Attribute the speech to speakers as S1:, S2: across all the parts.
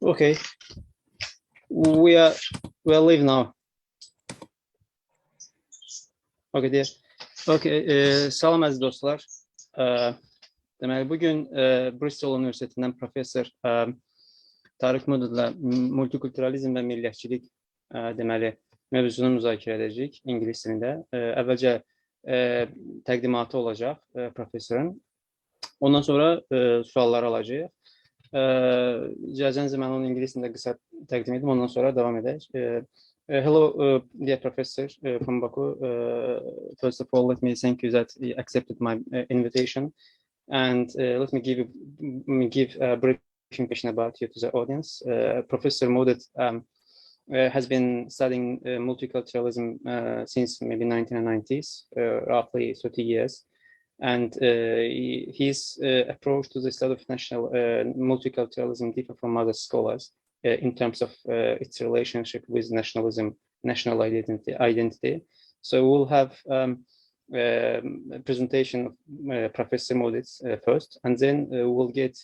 S1: Okay, we are live now. Okay, dear. Okay, salam əziz dostlar. Deməli, bugün Bristol Universitetinin professor Tariq Modoodla multikulturalizm və millətçilik deməli mövzusunu müzakirə edəcəyik ingilis dilində. Əvvəlcə təqdimatı olacaq professorun. Ondan sonra suallar alacağıq. İcazənizlə mən onu ingilis dilində qısa təqdim edim, ondan sonra davam edək. Hello, dear professor from Baku. First of all, let me thank you that you accepted my invitation, and let me give a brief introduction about you to the audience. Professor Modood has been studying multiculturalism since maybe 1990s, roughly 30 years. And his approach to the study of national multiculturalism differs from other scholars in terms of its relationship with nationalism, national identity. So we'll have a presentation of Professor Modood first, and then we'll get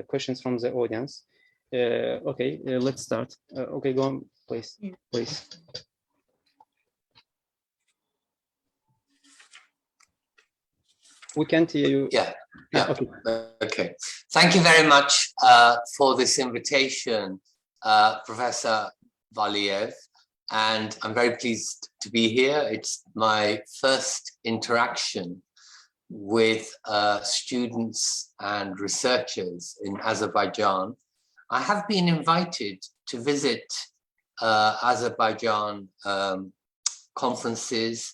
S1: questions from the audience. Okay, let's start. Okay, go on, please. Please. We can't hear you.
S2: Yeah. Okay. Thank you very much for this invitation, Professor Vəliyevin, and I'm very pleased to be here. It's my first interaction with students and researchers in Azerbaijan. I have been invited to visit Azerbaijan conferences,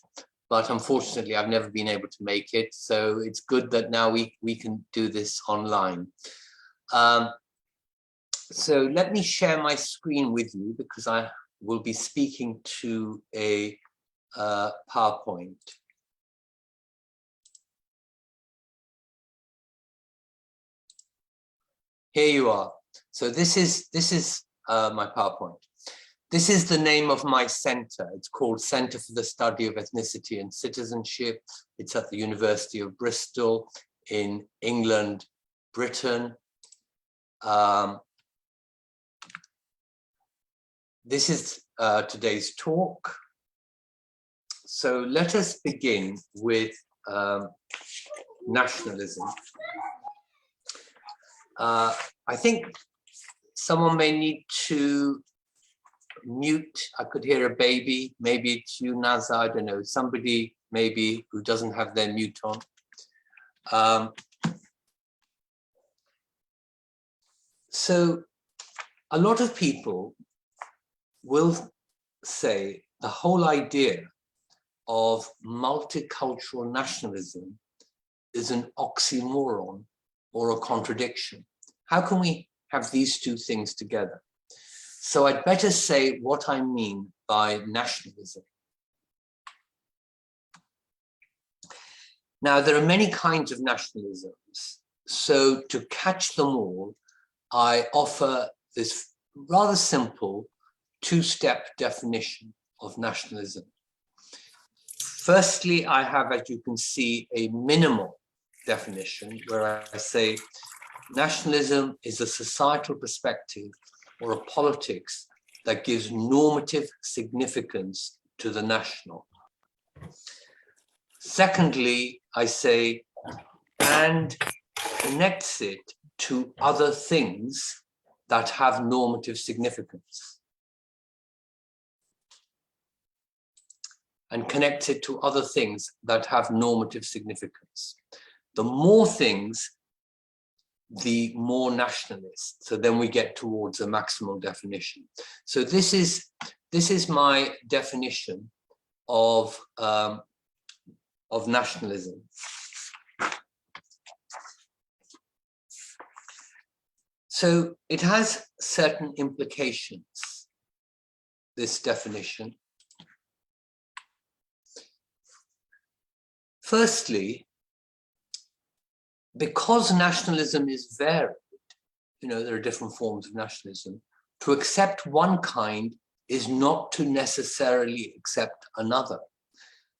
S2: but unfortunately, I've never been able to make it. So it's good that now we can do this online. So let me share my screen with you because I will be speaking to a PowerPoint. Here you are. So this is my PowerPoint. This is the name of my center. It's called Center for the Study of Ethnicity and Citizenship. It's at the University of Bristol in England, Britain. This is today's talk. So let us begin with nationalism. I think someone may need to mute. I could hear a baby. Maybe it's you, Naza. I don't know. Somebody maybe who doesn't have their mute on. So a lot of people will say the whole idea of multicultural nationalism is an oxymoron or a contradiction. How can we have these two things together? So I'd better say what I mean by nationalism. Now, there are many kinds of nationalisms. So to catch them all, I offer this rather simple two-step definition of nationalism. Firstly, I have, as you can see, a minimal definition where I say nationalism is a societal perspective or a politics that gives normative significance to the national. Secondly, I say, and connects it to other things that have normative significance. And connects it to other things that have normative significance. The more things, the more nationalist. So then we get towards a maximal definition. So this is my definition of nationalism. So it has certain implications, this definition. Firstly, because nationalism is varied, there are different forms of nationalism, to accept one kind is not to necessarily accept another.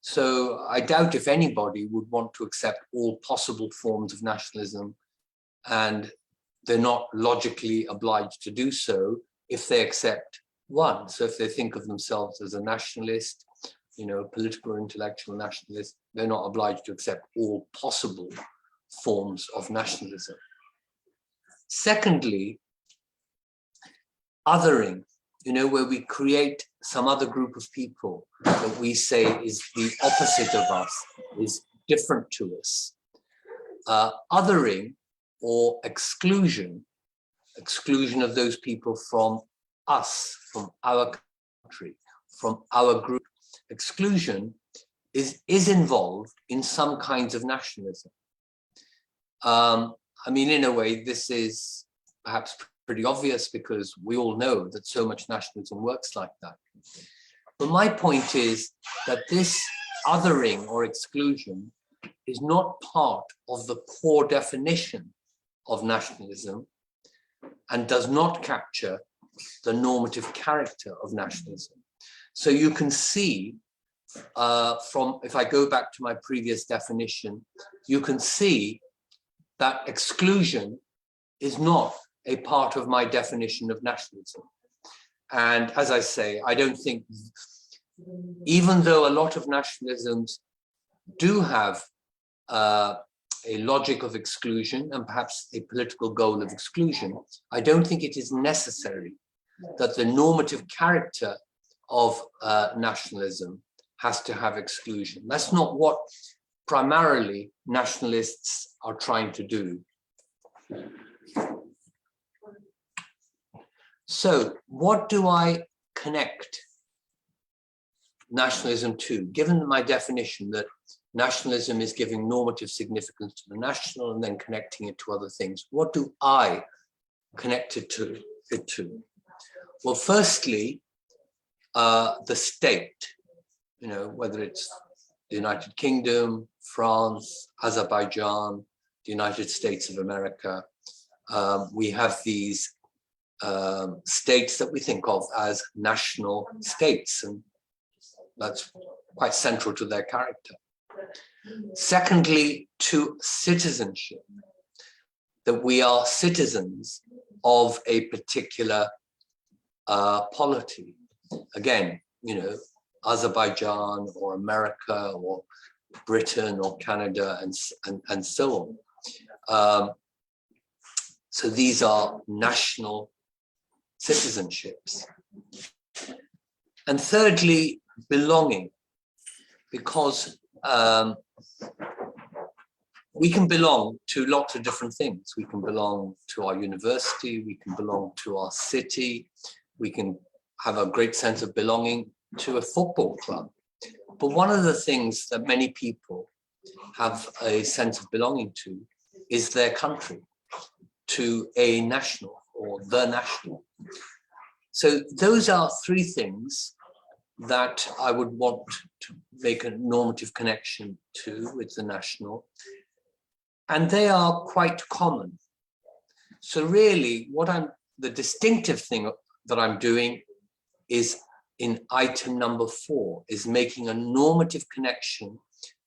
S2: So I doubt if anybody would want to accept all possible forms of nationalism and they're not logically obliged to do so if they accept one. So if they think of themselves as a nationalist, you know, a political or intellectual nationalist, they're not obliged to accept all possible forms of nationalism. Secondly, othering, you know, where we create some other group of people that we say is the opposite of us, is different to us. Othering or exclusion of those people from us, from our country, from our group. Exclusion is involved in some kinds of nationalism. I mean, in a way, this is perhaps pretty obvious because we all know that so much nationalism works like that. But my point is that this othering or exclusion is not part of the core definition of nationalism and does not capture the normative character of nationalism. So you can see if I go back to my previous definition, you can see that exclusion is not a part of my definition of nationalism. And as I say, I don't think, even though a lot of nationalisms do have a logic of exclusion and perhaps a political goal of exclusion, I don't think it is necessary that the normative character of nationalism has to have exclusion. That's not what primarily nationalists are trying to do. So what do I connect nationalism to? Given my definition that nationalism is giving normative significance to the national and then connecting it to other things, what do I connect it to? Well, firstly, the state, you know, whether it's the United Kingdom, France, Azerbaijan, the United States of America, we have these states that we think of as national states, and that's quite central to their character. Secondly, to citizenship, that we are citizens of a particular polity. Again, you know, Azerbaijan or America or Britain or Canada and so on. So these are national citizenships. And thirdly, belonging, because we can belong to lots of different things. We can belong to our university, we can belong to our city, we can have a great sense of belonging to a football club. But one of the things that many people have a sense of belonging to is their country, to a national or the national. So those are three things that I would want to make a normative connection to with the national. And they are quite common. So really the distinctive thing that I'm doing is in item number 4, is making a normative connection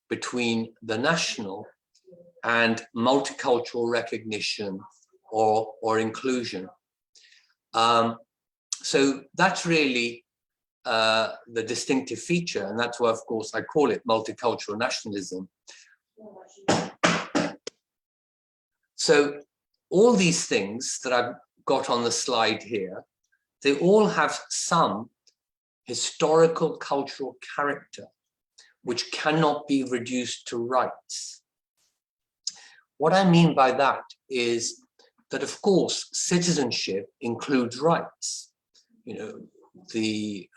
S2: between the national and multicultural recognition or inclusion. So that's really the distinctive feature, and that's why, of course, I call it multicultural nationalism. So all these things that I've got on the slide here, they all have some historical cultural character which cannot be reduced to rights. What I mean by that is that, of course, citizenship includes rights. You know, the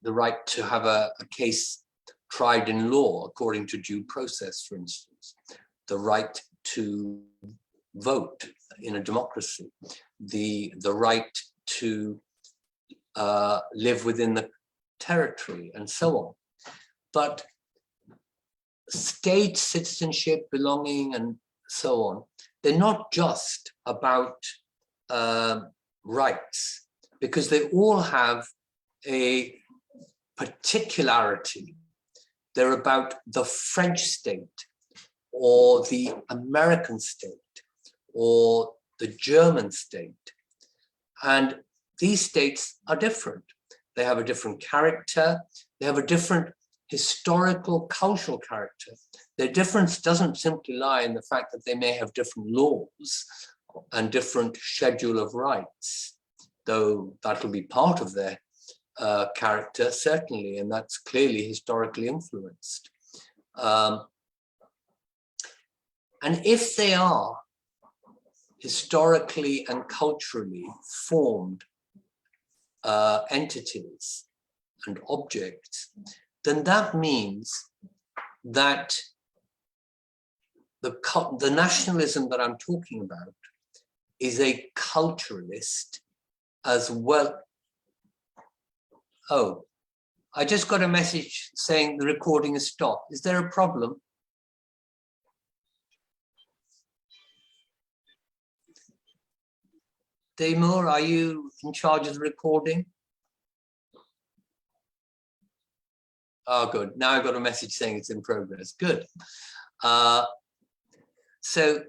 S2: right to have a case tried in law according to due process, for instance, the right to vote in a democracy, the right to live within the territory, and so on. But state citizenship, belonging, and so on, they're not just about rights, because they all have a particularity. They're about the French state, or the American state, or the German state. And these states are different. They have a different character. They have a different historical, cultural character. Their difference doesn't simply lie in the fact that they may have different laws and different schedule of rights, though that will be part of their character, certainly, and that's clearly historically influenced. And if they are historically and culturally formed entities and objects, then that means that the nationalism that I'm talking about is a culturalist as well. Oh, I just got a message saying the recording is stopped. Is there a problem? Daimur, are you in charge of the recording? Oh, good. Now I've got a message saying it's in progress. Good. So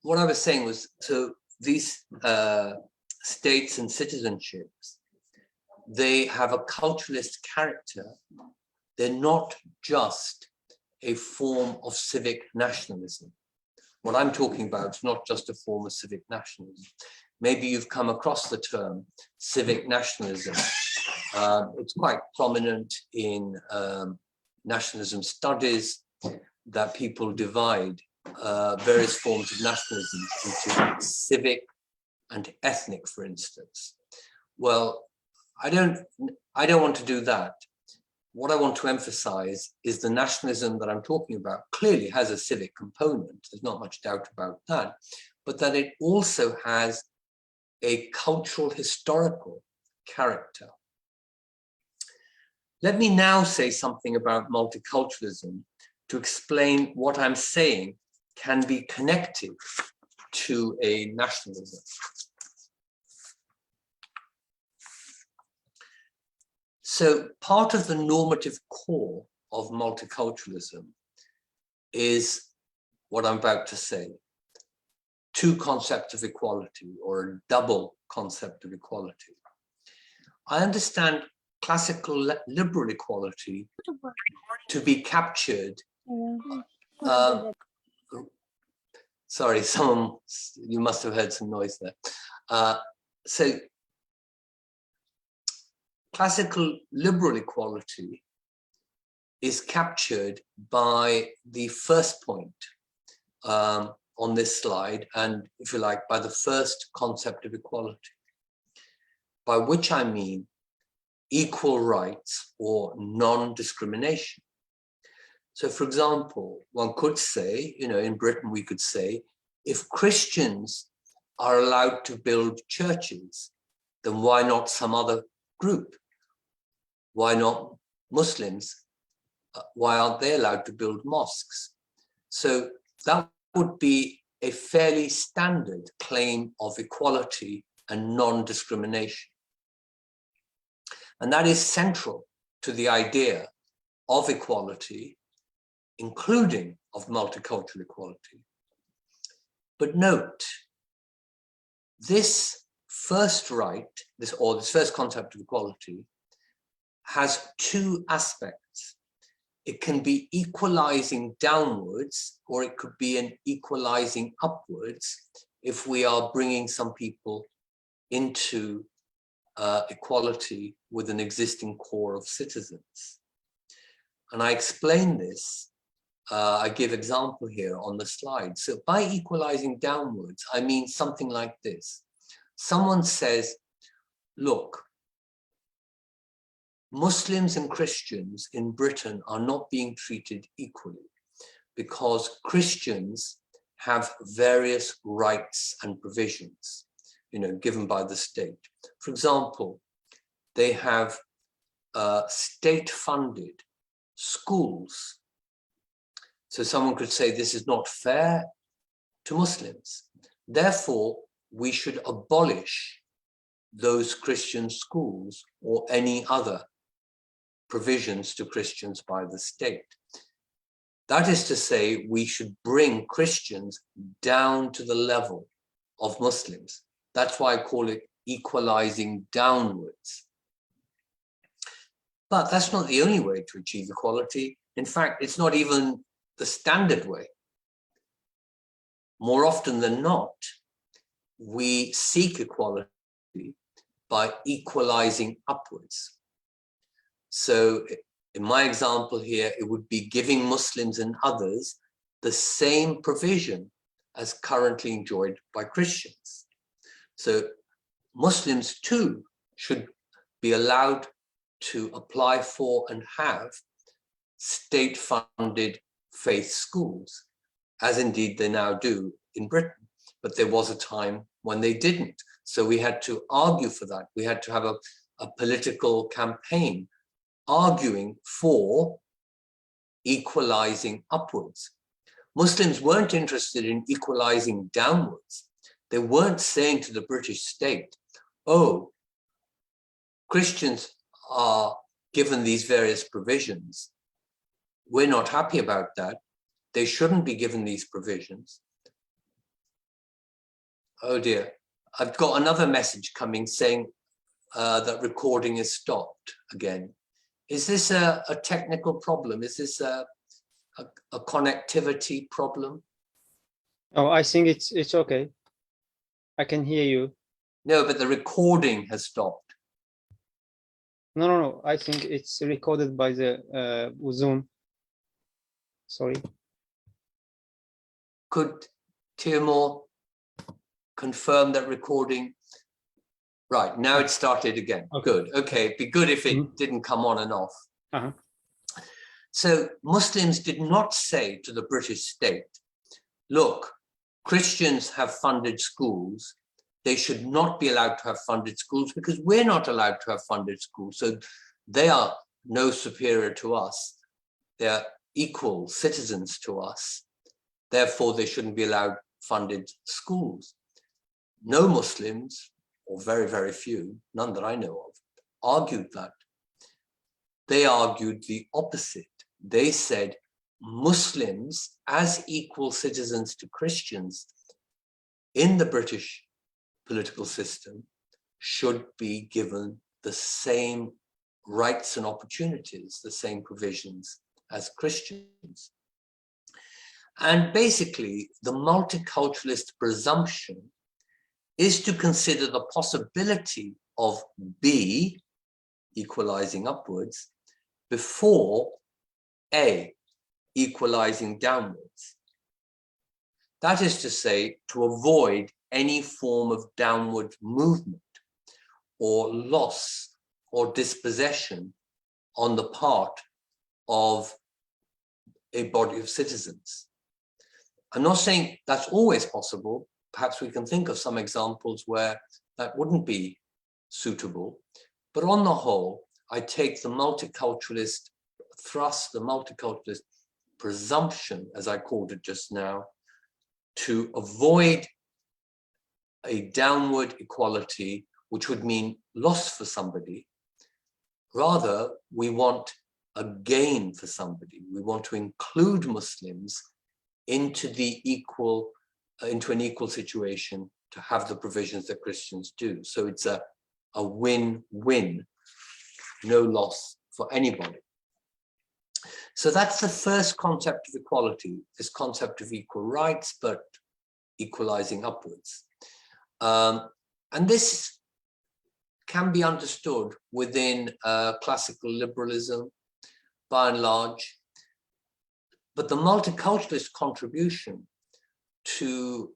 S2: what I was saying was, so these states and citizenships, they have a culturalist character. They're not just a form of civic nationalism. What I'm talking about is not just a form of civic nationalism. Maybe you've come across the term civic nationalism. It's quite prominent in nationalism studies that people divide various forms of nationalism into civic and ethnic, for instance. Well, I don't want to do that. What I want to emphasize is the nationalism that I'm talking about clearly has a civic component. There's not much doubt about that, but that it also has a cultural, historical character. Let me now say something about multiculturalism to explain what I'm saying can be connected to a nationalism. So part of the normative core of multiculturalism is what I'm about to say. Two concepts of equality, or a double concept of equality. I understand classical liberal equality to be captured. Sorry, you must have heard some noise there. So classical liberal equality is captured by the first point on this slide, and if you like, by the first concept of equality, by which I mean equal rights or non-discrimination. So for example, one could say, in Britain we could say, if Christians are allowed to build churches, then why not some other group? Why not Muslims? Why aren't they allowed to build mosques? So that would be a fairly standard claim of equality and non-discrimination. And that is central to the idea of equality, including of multicultural equality. But note, this first right, this first concept of equality, has two aspects. It can be equalizing downwards, or it could be an equalizing upwards if we are bringing some people into equality with an existing core of citizens. And I explain this, I give example here on the slide. So by equalizing downwards, I mean something like this. Someone says, look, Muslims and Christians in Britain are not being treated equally because Christians have various rights and provisions, given by the state. For example, they have state-funded schools. So someone could say this is not fair to Muslims. Therefore, we should abolish those Christian schools or any other provisions to Christians by the state. That is to say, we should bring Christians down to the level of Muslims. That's why I call it equalizing downwards. But that's not the only way to achieve equality. In fact, it's not even the standard way. More often than not, we seek equality by equalizing upwards. So in my example here, it would be giving Muslims and others the same provision as currently enjoyed by Christians. So Muslims too should be allowed to apply for and have state-funded faith schools, as indeed they now do in Britain. But there was a time when they didn't. So we had to argue for that. We had to have a political campaign arguing for equalizing upwards. Muslims weren't interested in equalizing downwards. They weren't saying to the British state, oh, Christians are given these various provisions. We're not happy about that. They shouldn't be given these provisions. Oh dear, I've got another message coming saying that recording is stopped again. Is this a technical problem? Is this a connectivity problem?
S1: Oh, I think it's okay. I can hear you.
S2: No, but the recording has stopped.
S1: No. I think it's recorded by the Zoom. Sorry.
S2: Could Timur confirm that recording? Right, now it started again. Okay. Good. Okay, it'd be good if it didn't come on and off. So Muslims did not say to the British state, look, Christians have funded schools. They should not be allowed to have funded schools because we're not allowed to have funded schools. So they are no superior to us. They're equal citizens to us. Therefore, they shouldn't be allowed funded schools. No Muslims, or very, very few, none that I know of, argued that. They argued the opposite. They said Muslims, as equal citizens to Christians in the British political system, should be given the same rights and opportunities, the same provisions as Christians. And basically, the multiculturalist presumption is to consider the possibility of B, equalizing upwards, before A, equalizing downwards. That is to say, to avoid any form of downward movement or loss or dispossession on the part of a body of citizens. I'm not saying that's always possible. Perhaps we can think of some examples where that wouldn't be suitable. But on the whole, I take the multiculturalist thrust, the multiculturalist presumption, as I called it just now, to avoid a downward equality, which would mean loss for somebody. Rather, we want a gain for somebody. We want to include Muslims into an equal situation to have the provisions that Christians do. So it's a win-win, no loss for anybody. So that's the first concept of equality, this concept of equal rights, but equalizing upwards. And this can be understood within classical liberalism, by and large. But the multiculturalist contribution to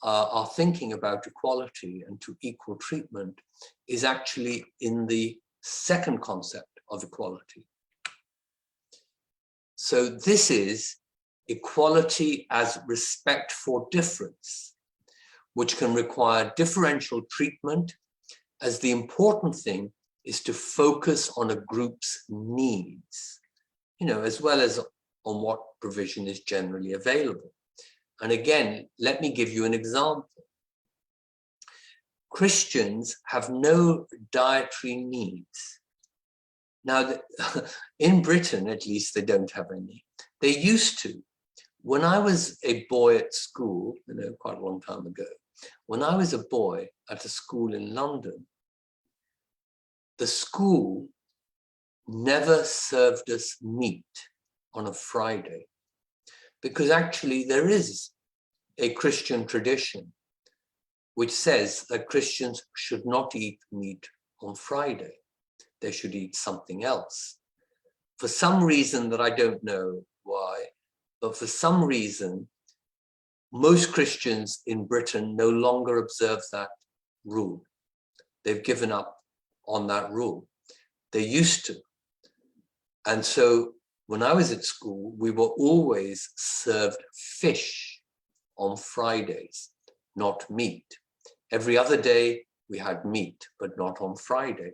S2: our thinking about equality and to equal treatment is actually in the second concept of equality. So this is equality as respect for difference, which can require differential treatment, as the important thing is to focus on a group's needs, as well as on what provision is generally available. And again, let me give you an example. Christians have no dietary needs, Now, in Britain, at least, they don't have any. They used to. When I was a boy at school, quite a long time ago, when I was a boy at a school in London, the school never served us meat on a Friday, because actually there is a Christian tradition which says that Christians should not eat meat on Friday. They should eat something else. For some reason that I don't know why, but for some reason, most Christians in Britain no longer observe that rule. They've given up on that rule. They used to. And so when I was at school, we were always served fish on Fridays, not meat. Every other day we had meat, but not on Friday.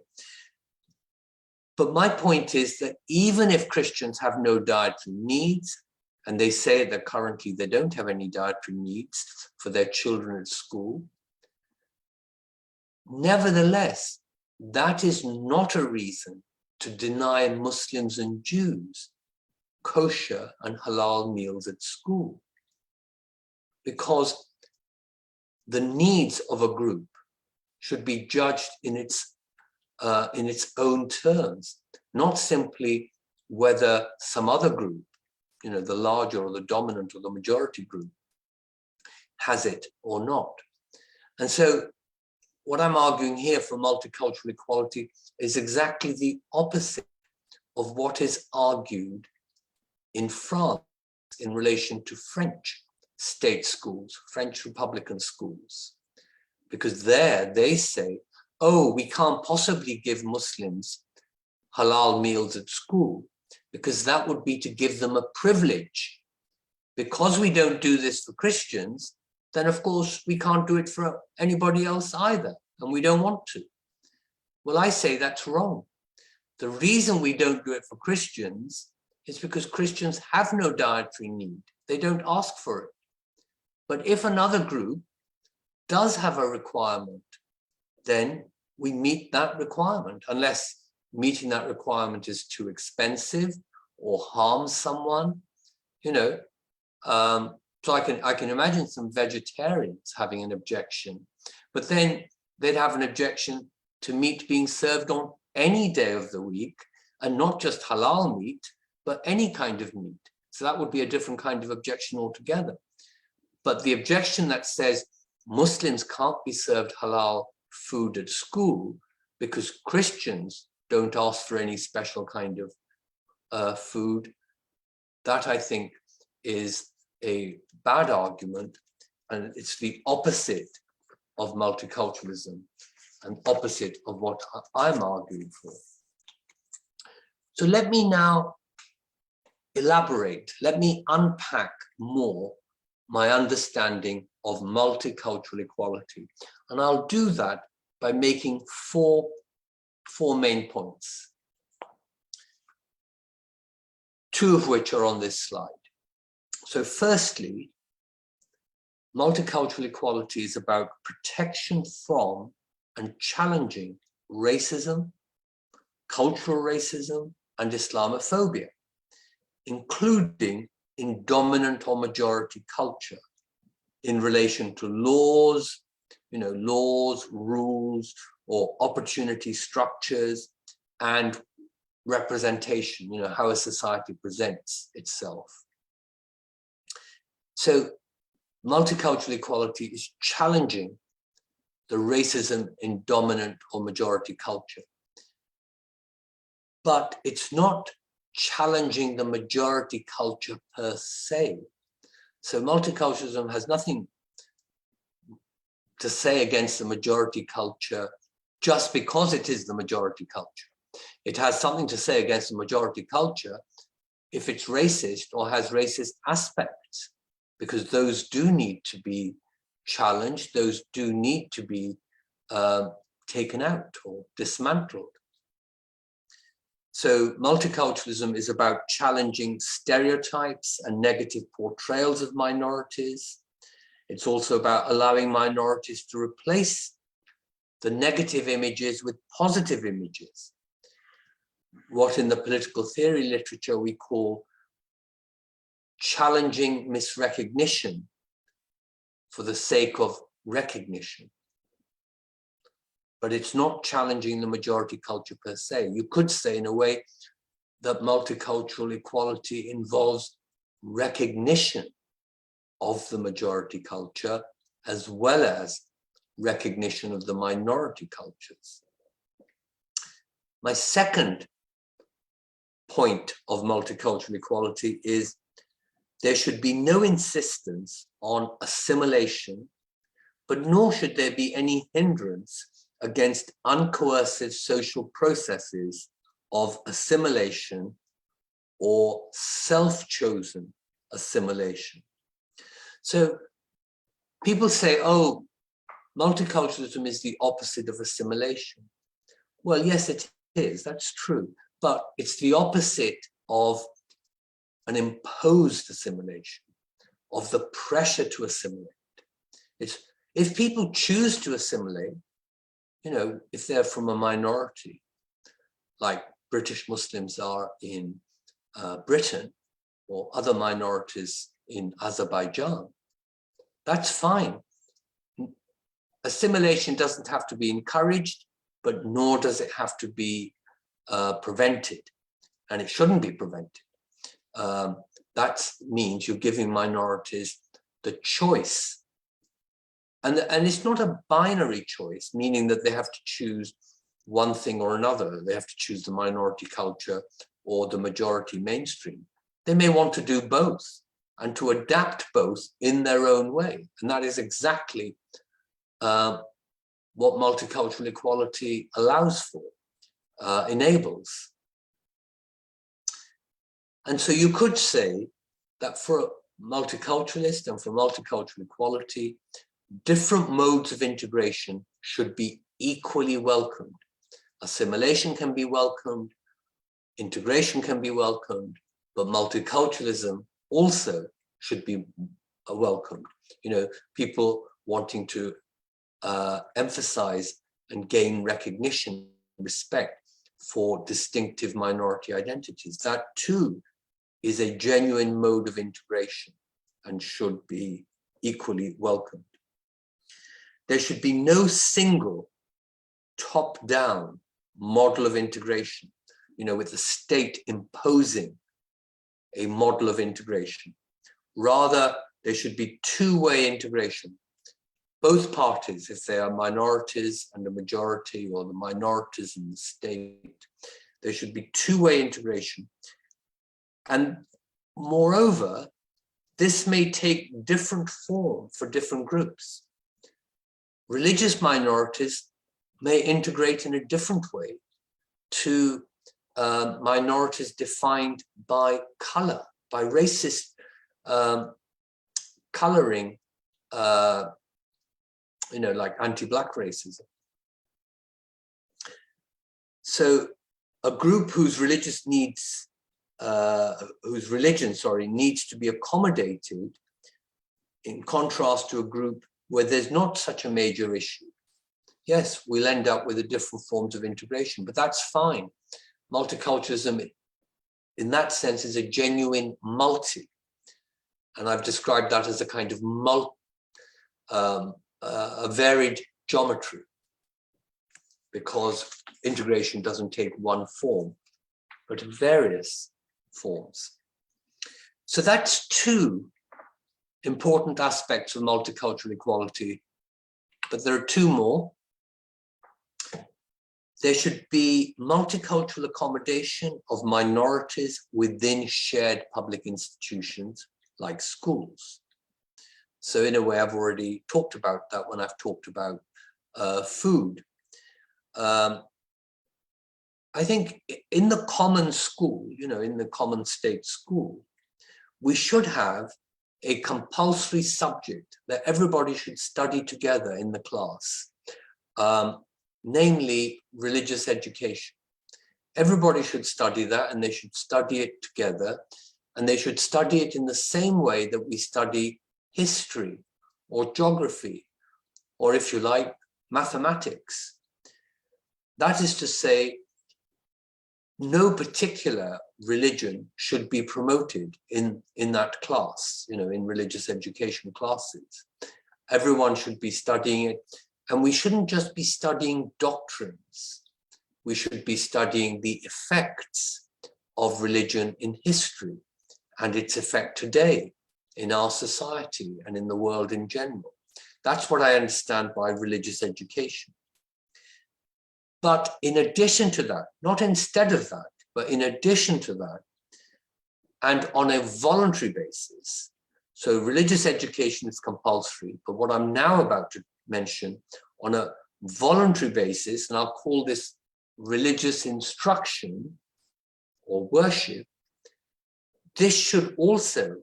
S2: But my point is that even if Christians have no dietary needs, and they say that currently they don't have any dietary needs for their children at school, nevertheless, that is not a reason to deny Muslims and Jews kosher and halal meals at school. Because the needs of a group should be judged in its own terms, not simply whether some other group, the larger or the dominant or the majority group, has it or not. And so what I'm arguing here for multicultural equality is exactly the opposite of what is argued in France in relation to French state schools, French Republican schools. Because there they say, oh, we can't possibly give Muslims halal meals at school because that would be to give them a privilege. Because we don't do this for Christians, then of course we can't do it for anybody else either, and we don't want to. Well, I say that's wrong. The reason we don't do it for Christians is because Christians have no dietary need. They don't ask for it. But if another group does have a requirement, then we meet that requirement, unless meeting that requirement is too expensive or harms someone, So I can imagine some vegetarians having an objection, but then they'd have an objection to meat being served on any day of the week, and not just halal meat, but any kind of meat. So that would be a different kind of objection altogether. But the objection that says Muslims can't be served halal food at school because Christians don't ask for any special kind of food, that I think is a bad argument, and it's the opposite of multiculturalism and opposite of what I'm arguing for. So let me now elaborate, let me unpack more my understanding of multicultural equality. And I'll do that by making four main points, two of which are on this slide. So firstly, multicultural equality is about protection from and challenging racism, cultural racism, and Islamophobia, including in dominant or majority culture in relation to laws, laws, rules, or opportunity structures, and representation, how a society presents itself. So multicultural equality is challenging the racism in dominant or majority culture. But it's not challenging the majority culture per se. So multiculturalism has nothing to say against the majority culture just because it is the majority culture. It has something to say against the majority culture if it's racist or has racist aspects, because those do need to be challenged, those do need to be taken out or dismantled. So multiculturalism is about challenging stereotypes and negative portrayals of minorities. It's also about allowing minorities to replace the negative images with positive images. what in the political theory literature we call challenging misrecognition for the sake of recognition. But it's not challenging the majority culture per se. You could say in a way that multicultural equality involves recognition of the majority culture as well as recognition of the minority cultures. My second point of multicultural equality is there should be no insistence on assimilation, but nor should there be any hindrance against uncoercive social processes of assimilation or self-chosen assimilation. So people say, oh, multiculturalism is the opposite of assimilation. Well, yes, it is, that's true, but it's the opposite of an imposed assimilation, of the pressure to assimilate. It's, if people choose to assimilate, you know, if they're from a minority, like British Muslims are in Britain, or other minorities in Azerbaijan, that's fine. Assimilation doesn't have to be encouraged, but nor does it have to be prevented, and it shouldn't be prevented. That means you're giving minorities the choice. And it's not a binary choice, meaning that they have to choose one thing or another. They have to choose the minority culture or the majority mainstream. They may want to do both and to adapt both in their own way. And that is exactly what multicultural equality allows for, enables. And so you could say that for a multiculturalist and for multicultural equality, different modes of integration should be equally welcomed. Assimilation can be welcomed, integration can be welcomed, but multiculturalism also should be welcomed. You know, people wanting to emphasize and gain recognition, respect for distinctive minority identities. That too is a genuine mode of integration and should be equally welcomed. There should be no single top-down model of integration, you know, with the state imposing a model of integration. Rather, there should be two-way integration. Both parties, if they are minorities and a majority, or the minorities and the state, there should be two-way integration. And moreover, this may take different form for different groups. Religious minorities may integrate in a different way to minorities defined by color, by racist coloring, you know, like anti-Black racism. So a group whose religion needs to be accommodated, in contrast to a group where there's not such a major issue. Yes, we'll end up with a different forms of integration, but that's fine. Multiculturalism, in that sense, is a genuine multi. And I've described that as a kind of a varied geometry, because integration doesn't take one form, but various forms. So that's two important aspects of multicultural equality, but there are two more. There should be multicultural accommodation of minorities within shared public institutions like schools. So in a way, I've already talked about that when I've talked about food. I think in the common school, you know, in the common state school, we should have a compulsory subject that everybody should study together in the class, namely religious education. Everybody should study that, and they should study it together, and they should study it in the same way that we study history or geography, or if you like, mathematics. That is to say, no particular religion should be promoted in that class, in religious education classes. Everyone should be studying it, and we shouldn't just be studying doctrines. We should be studying the effects of religion in history and its effect today in our society and in the world in general. That's what I understand by religious education. But in addition to that, not instead of that, but in addition to that, and on a voluntary basis, so religious education is compulsory, but what I'm now about to mention, on a voluntary basis, and I'll call this religious instruction or worship, this should also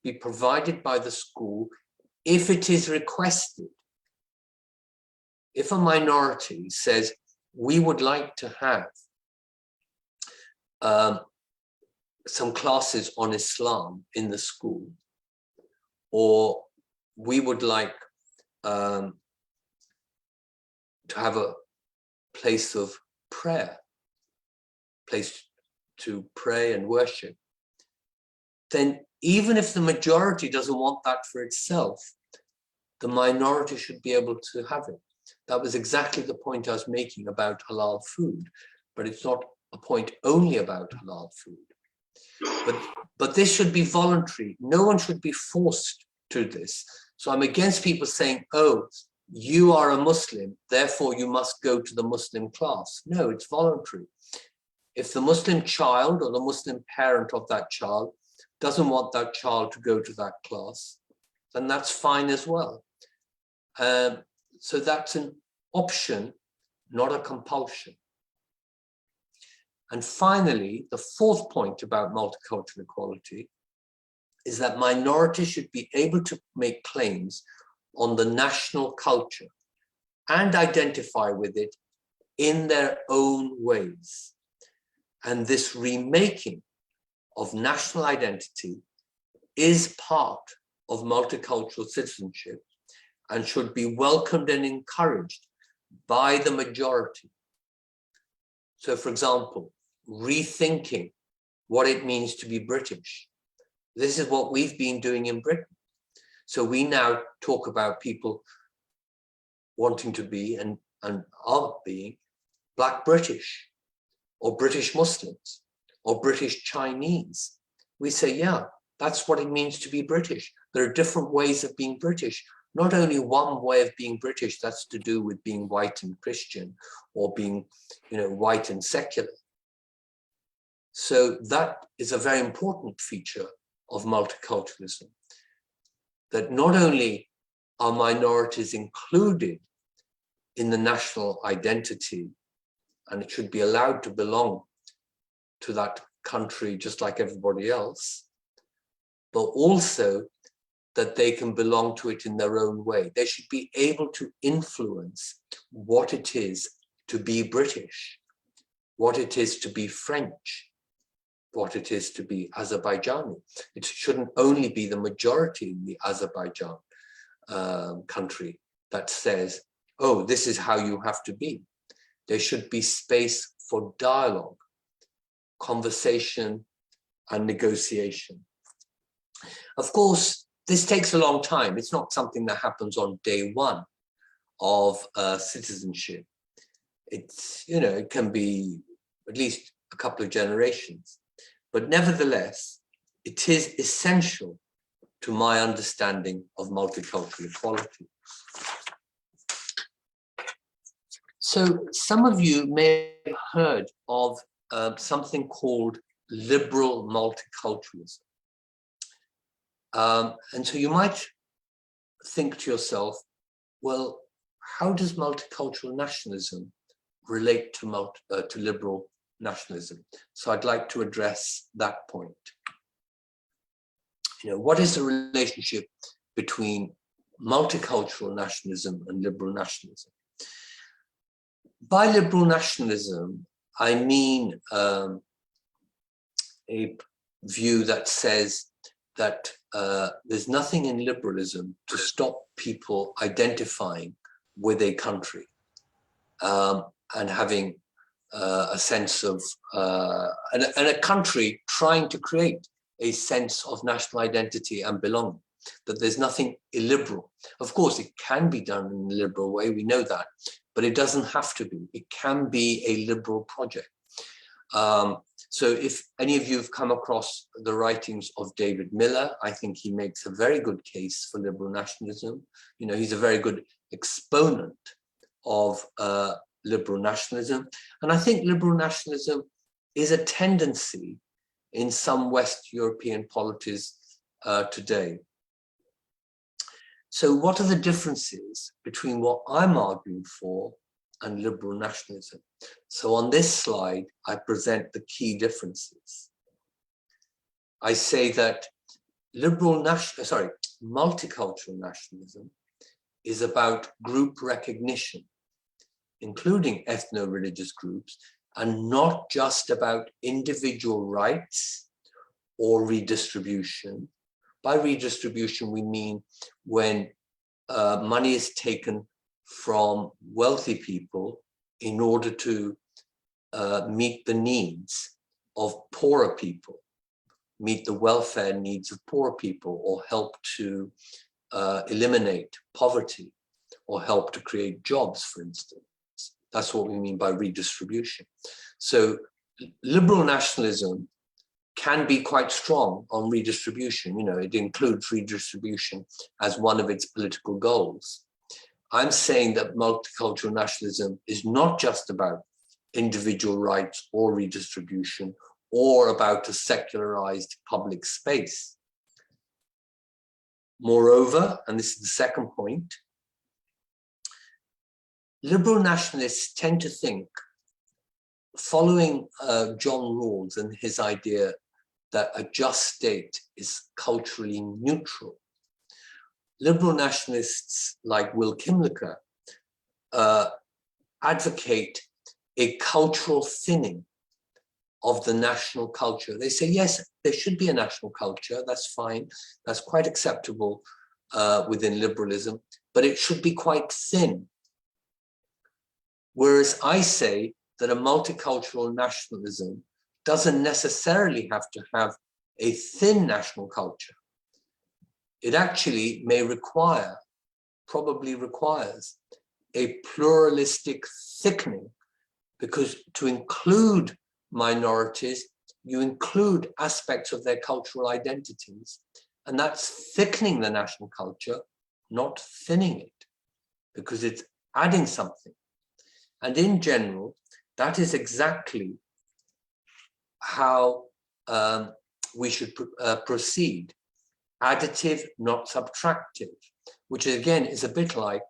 S2: be provided by the school if it is requested. If a minority says, we would like to have some classes on Islam in the school, or we would like to have a place of prayer, place to pray and worship, then even if the majority doesn't want that for itself, the minority should be able to have it. That was exactly the point I was making about halal food, but it's not a point only about halal food. But this should be voluntary. No one should be forced to this. So I'm against people saying, oh, you are a Muslim, therefore you must go to the Muslim class. No, it's voluntary. If the Muslim child or the Muslim parent of that child doesn't want that child to go to that class, then that's fine as well. So that's an option, not a compulsion. And finally, the fourth point about multicultural equality is that minorities should be able to make claims on the national culture and identify with it in their own ways. And this remaking of national identity is part of multicultural citizenship and should be welcomed and encouraged by the majority. So, for example, rethinking what it means to be British. This is what we've been doing in Britain. So we now talk about people wanting to be and are being Black British, or British Muslims, or British Chinese. We say, yeah, that's what it means to be British. There are different ways of being British. Not only one way of being British, that's to do with being white and Christian, or being, white and secular. So that is a very important feature of multiculturalism, that not only are minorities included in the national identity, and it should be allowed to belong to that country just like everybody else, but also that they can belong to it in their own way. They should be able to influence what it is to be British, what it is to be French, what it is to be Azerbaijani. It shouldn't only be the majority in the Azerbaijan country that says, oh, this is how you have to be. There should be space for dialogue, conversation, and negotiation. Of course, this takes a long time. It's not something that happens on day one of citizenship. It's, it can be at least a couple of generations. But nevertheless, it is essential to my understanding of multicultural equality. So some of you may have heard of something called liberal multiculturalism. And so you might think to yourself, well, how does multicultural nationalism relate to liberal nationalism? So I'd like to address that point. What is the relationship between multicultural nationalism and liberal nationalism? By liberal nationalism, I mean a view that says that there's nothing in liberalism to stop people identifying with a country and having a sense of, and a country trying to create a sense of national identity and belonging, that there's nothing illiberal. Of course, it can be done in a liberal way, we know that, but it doesn't have to be. It can be a liberal project. So if any of you have come across the writings of David Miller, I think he makes a very good case for liberal nationalism. You know, he's a very good exponent of liberal nationalism. And I think liberal nationalism is a tendency in some West European polities today. So what are the differences between what I'm arguing for and liberal nationalism? So on this slide, I present the key differences. I say that multicultural nationalism is about group recognition, including ethno-religious groups, and not just about individual rights or redistribution. By redistribution, we mean when money is taken from wealthy people in order to meet the needs of poorer people, meet the welfare needs of poorer people, or help to eliminate poverty, or help to create jobs, for instance. That's what we mean by redistribution. So liberal nationalism can be quite strong on redistribution. You know, it includes redistribution as one of its political goals. I'm saying that multicultural nationalism is not just about individual rights or redistribution, or about a secularized public space. Moreover, and this is the second point, liberal nationalists tend to think, following John Rawls and his idea that a just state is culturally neutral, liberal nationalists like Will Kimlicka advocate a cultural thinning of the national culture. They say, yes, there should be a national culture, that's fine, that's quite acceptable within liberalism, but it should be quite thin. Whereas I say that a multicultural nationalism doesn't necessarily have to have a thin national culture. It actually may require, probably requires, a pluralistic thickening, because to include minorities, you include aspects of their cultural identities, and that's thickening the national culture, not thinning it, because it's adding something. And in general, that is exactly how we should proceed. Additive, not subtractive, which again is a bit like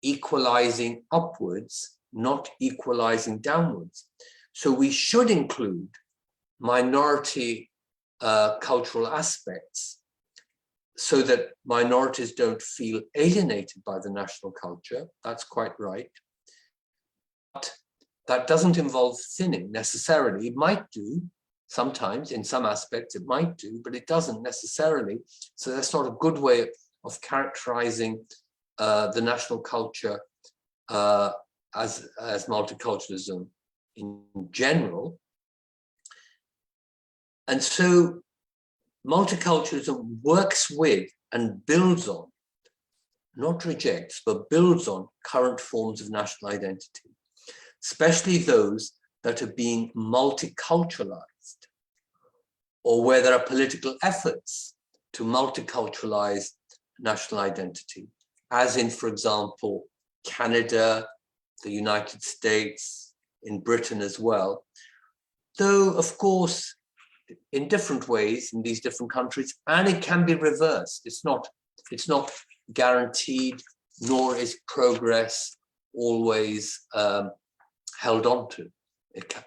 S2: equalizing upwards, not equalizing downwards. So we should include minority cultural aspects so that minorities don't feel alienated by the national culture. That's quite right. But that doesn't involve thinning necessarily. It might do, sometimes in some aspects it might do, but it doesn't necessarily. So that's not a good way of characterizing the national culture as multiculturalism in general. And so multiculturalism works with and builds on, not rejects, but builds on current forms of national identity, especially those that are being multiculturalized, or where there are political efforts to multiculturalize national identity, as in, for example, Canada, the United States, in Britain as well. Though, of course, in different ways in these different countries, and it can be reversed. It's not guaranteed, nor is progress always held on to.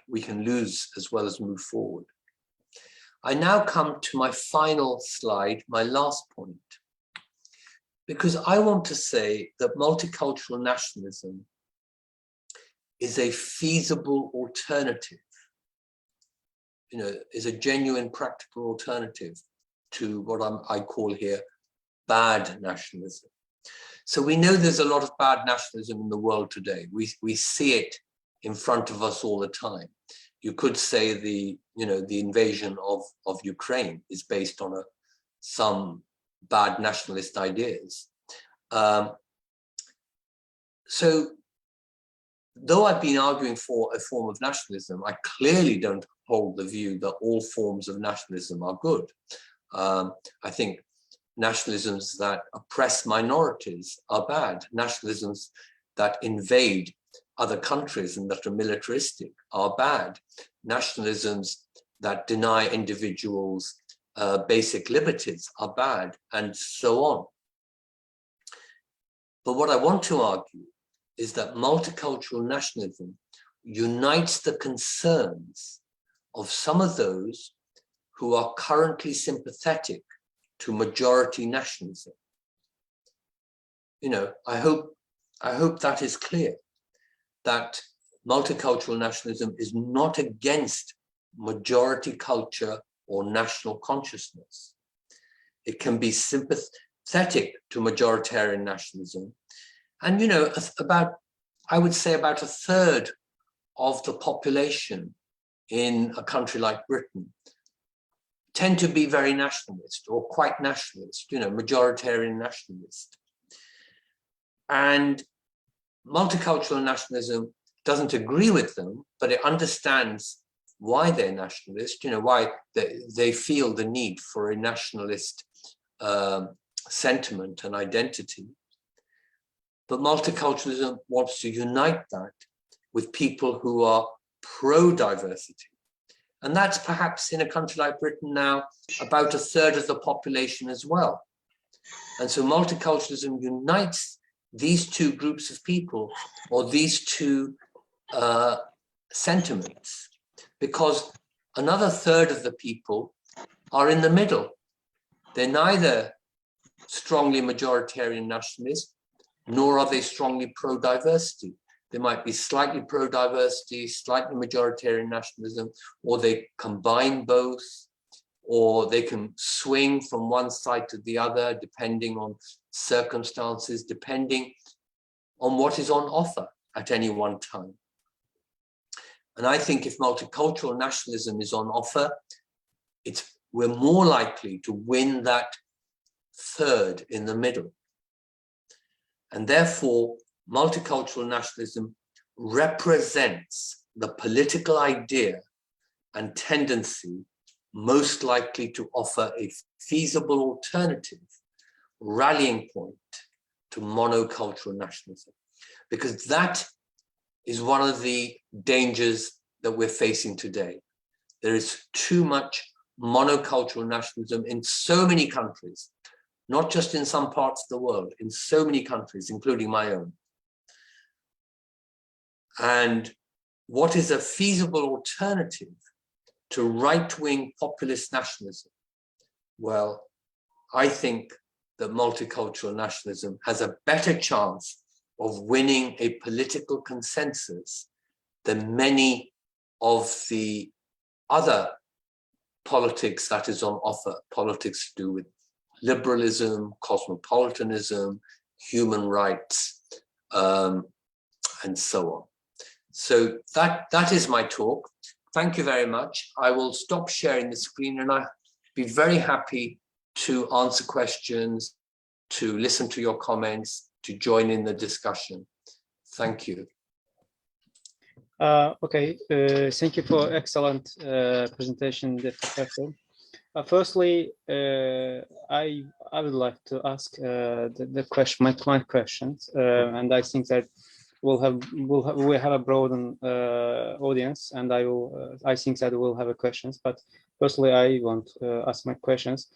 S2: We can lose as well as move forward. I now come to my final slide, my last point, because I want to say that multicultural nationalism is a feasible alternative, you know, is a genuine practical alternative to what I call here bad nationalism. So we know there's a lot of bad nationalism in the world today. We see it in front of us all the time. You could say the invasion of Ukraine is based on some bad nationalist ideas. So though I've been arguing for a form of nationalism, I clearly don't hold the view that all forms of nationalism are good. I think nationalisms that oppress minorities are bad. Nationalisms that invade other countries and that are militaristic are bad. Nationalisms that deny individuals basic liberties are bad, and so on. But what I want to argue is that multicultural nationalism unites the concerns of some of those who are currently sympathetic to majority nationalism. I hope that is clear, that multicultural nationalism is not against majority culture or national consciousness. It can be sympathetic to majoritarian nationalism. And, I would say about a third of the population in a country like Britain tend to be very nationalist or quite nationalist, majoritarian nationalist. And multicultural nationalism doesn't agree with them, but it understands why they're nationalist, why they feel the need for a nationalist sentiment and identity. But multiculturalism wants to unite that with people who are pro-diversity. And that's perhaps in a country like Britain now about a third of the population as well. And so multiculturalism unites these two groups of people, or these two sentiments, because another third of the people are in the middle. They're neither strongly majoritarian nationalist, nor are they strongly pro-diversity. They might be slightly pro-diversity, slightly majoritarian nationalism, or they combine both, or they can swing from one side to the other, depending on circumstances, depending on what is on offer at any one time. And I think if multicultural nationalism is on offer, we're more likely to win that third in the middle. And therefore, multicultural nationalism represents the political idea and tendency most likely to offer a feasible alternative rallying point to monocultural nationalism, because that is one of the dangers that we're facing today. There is too much monocultural nationalism in so many countries, not just in some parts of the world, in so many countries, including my own. And what is a feasible alternative to right-wing populist nationalism? Well, I think that multicultural nationalism has a better chance of winning a political consensus than many of the other politics that is on offer, politics to do with liberalism, cosmopolitanism, human rights, and so on. So that is my talk. Thank you very much. I will stop sharing the screen, and I'll be very happy to answer questions, to listen to your comments, to join in the discussion. Thank you.
S1: Okay, thank you for excellent presentation, Professor. Firstly, I would like to ask the question, my questions, and I think that we have a broadened audience, and I think that we'll have questions. But firstly, I want to ask my questions.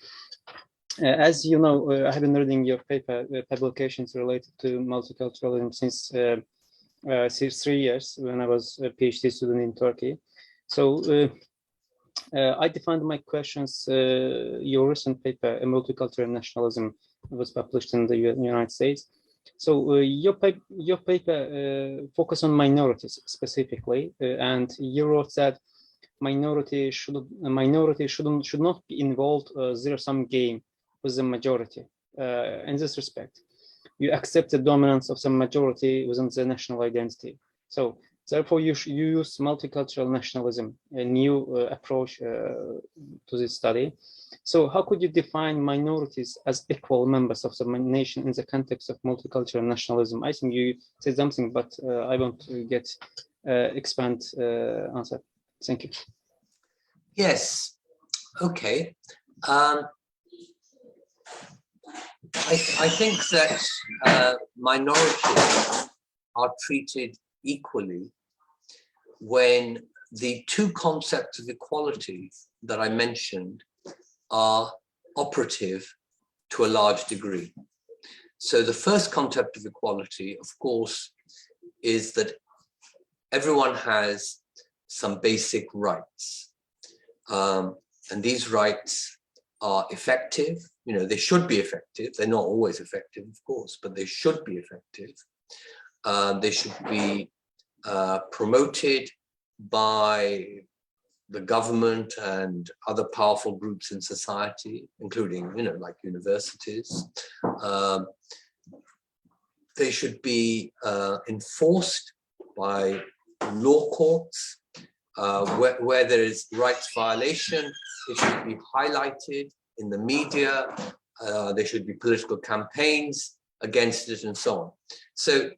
S1: As you know, I have been reading your paper publications related to multiculturalism since 3 years when I was a PhD student in Turkey. So I defined my questions. Your recent paper, Multicultural Nationalism, was published in the United States. So your paper focused on minorities specifically, and you wrote that minority should not be involved zero-sum game with the majority. In this respect, you accept the dominance of the majority within the national identity. So Therefore, you use multicultural nationalism, a new approach to this study. So how could you define minorities as equal members of the nation in the context of multicultural nationalism? I think you said something, but I want to get expand answer. Thank you.
S2: Yes. Okay. I think that minorities are treated equally when the two concepts of equality that I mentioned are operative to a large degree. So the first concept of equality, of course, is that everyone has some basic rights. And these rights are effective. You know, they should be effective. They're not always effective, of course, but they should be effective. They should be promoted by the government and other powerful groups in society, including, you know, like universities. They should be enforced by law courts. Where there is rights violation, it should be highlighted in the media. There should be political campaigns against it and so on. So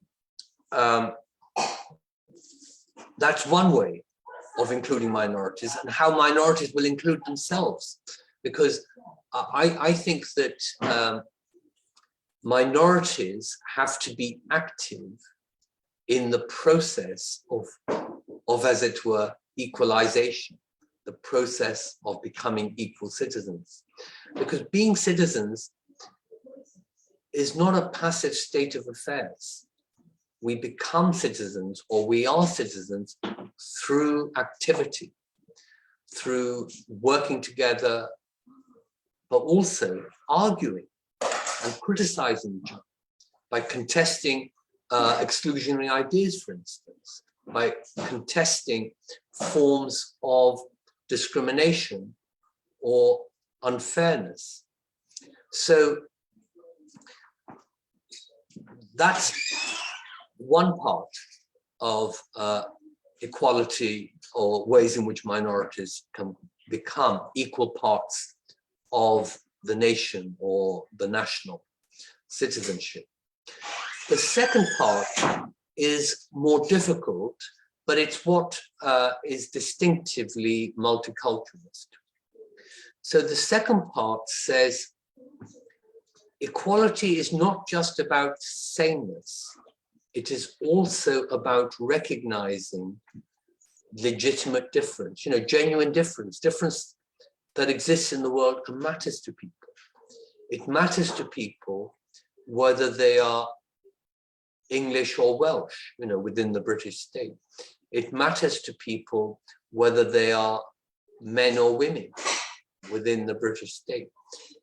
S2: that's one way of including minorities, and how minorities will include themselves. Because I think that minorities have to be active in the process of, as it were, equalization, the process of becoming equal citizens. Because being citizens is not a passive state of affairs. We become citizens, or we are citizens, through activity, through working together, but also arguing and criticizing each other, by contesting exclusionary ideas, for instance, by contesting forms of discrimination or unfairness. So that's one part of equality, or ways in which minorities can become equal parts of the nation or the national citizenship. The second part is more difficult, but it's what is distinctively multiculturalist. So the second part says equality is not just about sameness. It is also about recognizing legitimate difference, you know, genuine difference, difference that exists in the world and matters to people. It matters to people whether they are English or Welsh, you know, within the British state. It matters to people whether they are men or women within the British state.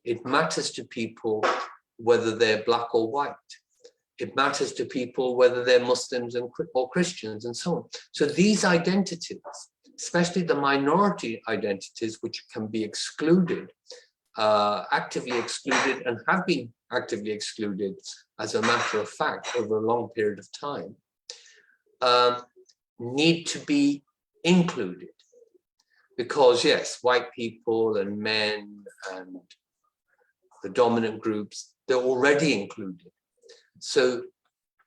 S2: It matters to people whether they're black or white. It matters to people whether they're Muslims or Christians and so on. So these identities, especially the minority identities, which can be excluded, actively excluded, and have been actively excluded as a matter of fact over a long period of time, need to be included. Because yes, white people and men and the dominant groups, they're already included. So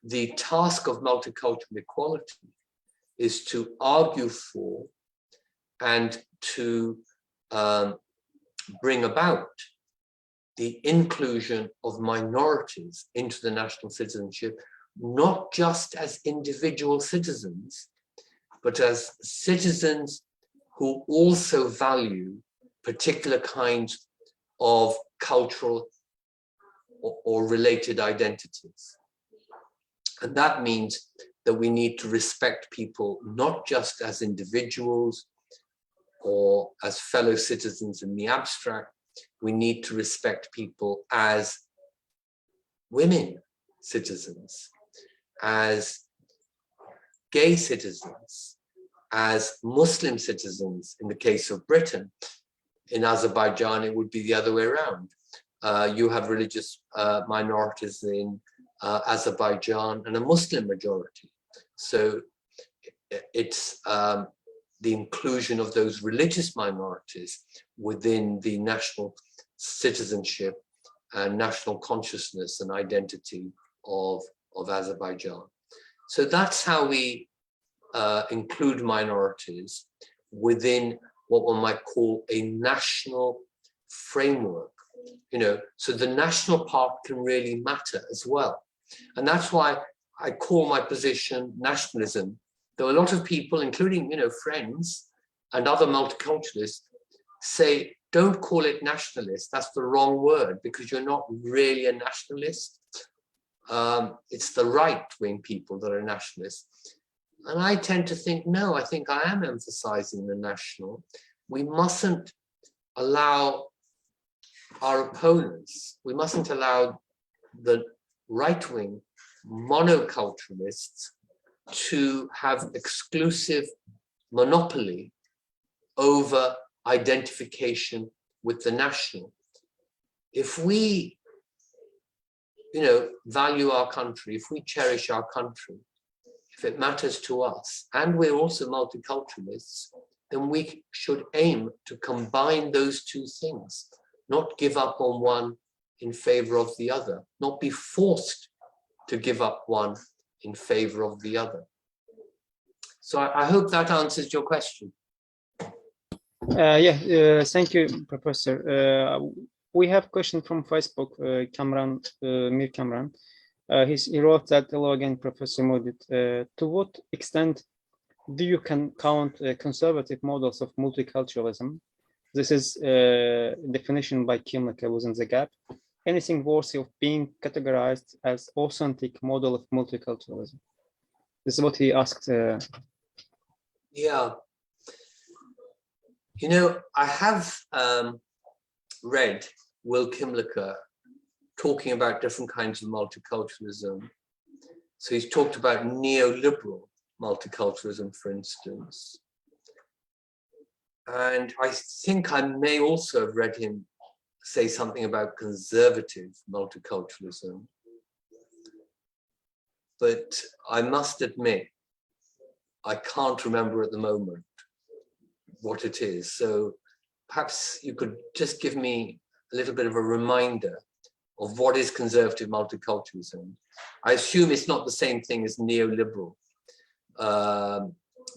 S2: the task of multicultural equality is to argue for and to bring about the inclusion of minorities into the national citizenship, not just as individual citizens, but as citizens who also value particular kinds of cultural or related identities. And that means that we need to respect people not just as individuals or as fellow citizens in the abstract. We need to respect people as women citizens, as gay citizens, as Muslim citizens in the case of Britain. In Azerbaijan, it would be the other way around. You have religious minorities in Azerbaijan and a Muslim majority. So it's the inclusion of those religious minorities within the national citizenship and national consciousness and identity of Azerbaijan. So that's how we include minorities within what one might call a national framework, you know, so the national part can really matter as well. And that's why I call my position nationalism. Though a lot of people, including, you know, friends and other multiculturalists, say, don't call it nationalist. That's the wrong word, because you're not really a nationalist. It's the right-wing people that are nationalists. And I tend to think, no, I think I am emphasizing the national. We mustn't allow our opponents, we mustn't allow the right-wing monoculturalists to have exclusive monopoly over identification with the national. If we, you know, value our country, if we cherish our country, if it matters to us, and we're also multiculturalists, then we should aim to combine those two things, not give up on one in favor of the other, not be forced to give up one in favor of the other. So I hope that answers your question.
S1: Thank you, Professor. We have a question from Facebook, Mir Kamran. He wrote that, hello again, Professor Modood. To what extent do you count conservative models of multiculturalism? This is definition by Kimlicka within the gap. Anything worthy of being categorized as authentic model of multiculturalism? This is what he asked.
S2: Yeah. You know, I have read Will Kimlicka talking about different kinds of multiculturalism. So he's talked about neoliberal multiculturalism, for instance. And I think I may also have read him say something about conservative multiculturalism. But I must admit, I can't remember at the moment what it is. So perhaps you could just give me a little bit of a reminder of what is conservative multiculturalism. I assume it's not the same thing as neoliberal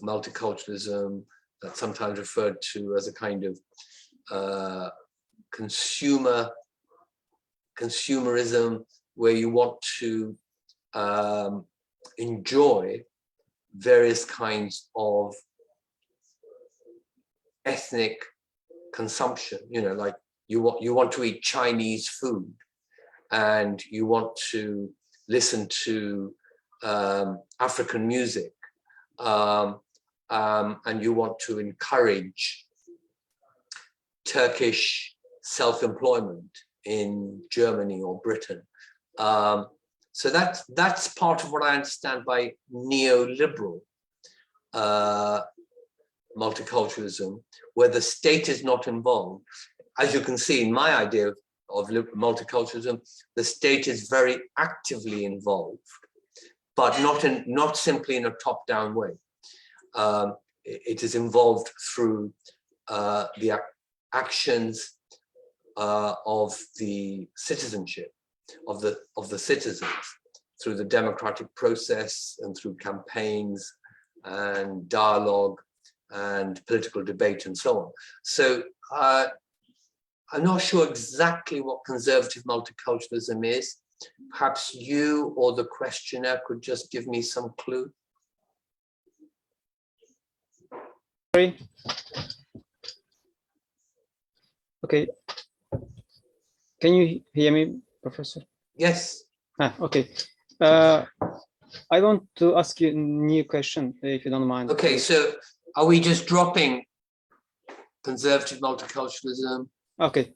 S2: multiculturalism, that's sometimes referred to as a kind of consumerism, where you want to enjoy various kinds of ethnic consumption. You know, like you want to eat Chinese food, and you want to listen to African music, and you want to encourage Turkish self-employment in Germany or Britain. So that's part of what I understand by neoliberal multiculturalism, where the state is not involved. As you can see in my idea of multiculturalism, the state is very actively involved, but not simply in a top-down way. It is involved through the actions of the citizenship, of the citizens, through the democratic process and through campaigns and dialogue and political debate and so on. So I'm not sure exactly what conservative multiculturalism is. Perhaps you or the questioner could just give me some clue.
S1: Sorry. Okay. Can you hear me, Professor?
S2: Yes.
S1: Okay. I want to ask you a new question, if you don't mind.
S2: Okay, so are we just dropping conservative multiculturalism?
S1: Okay.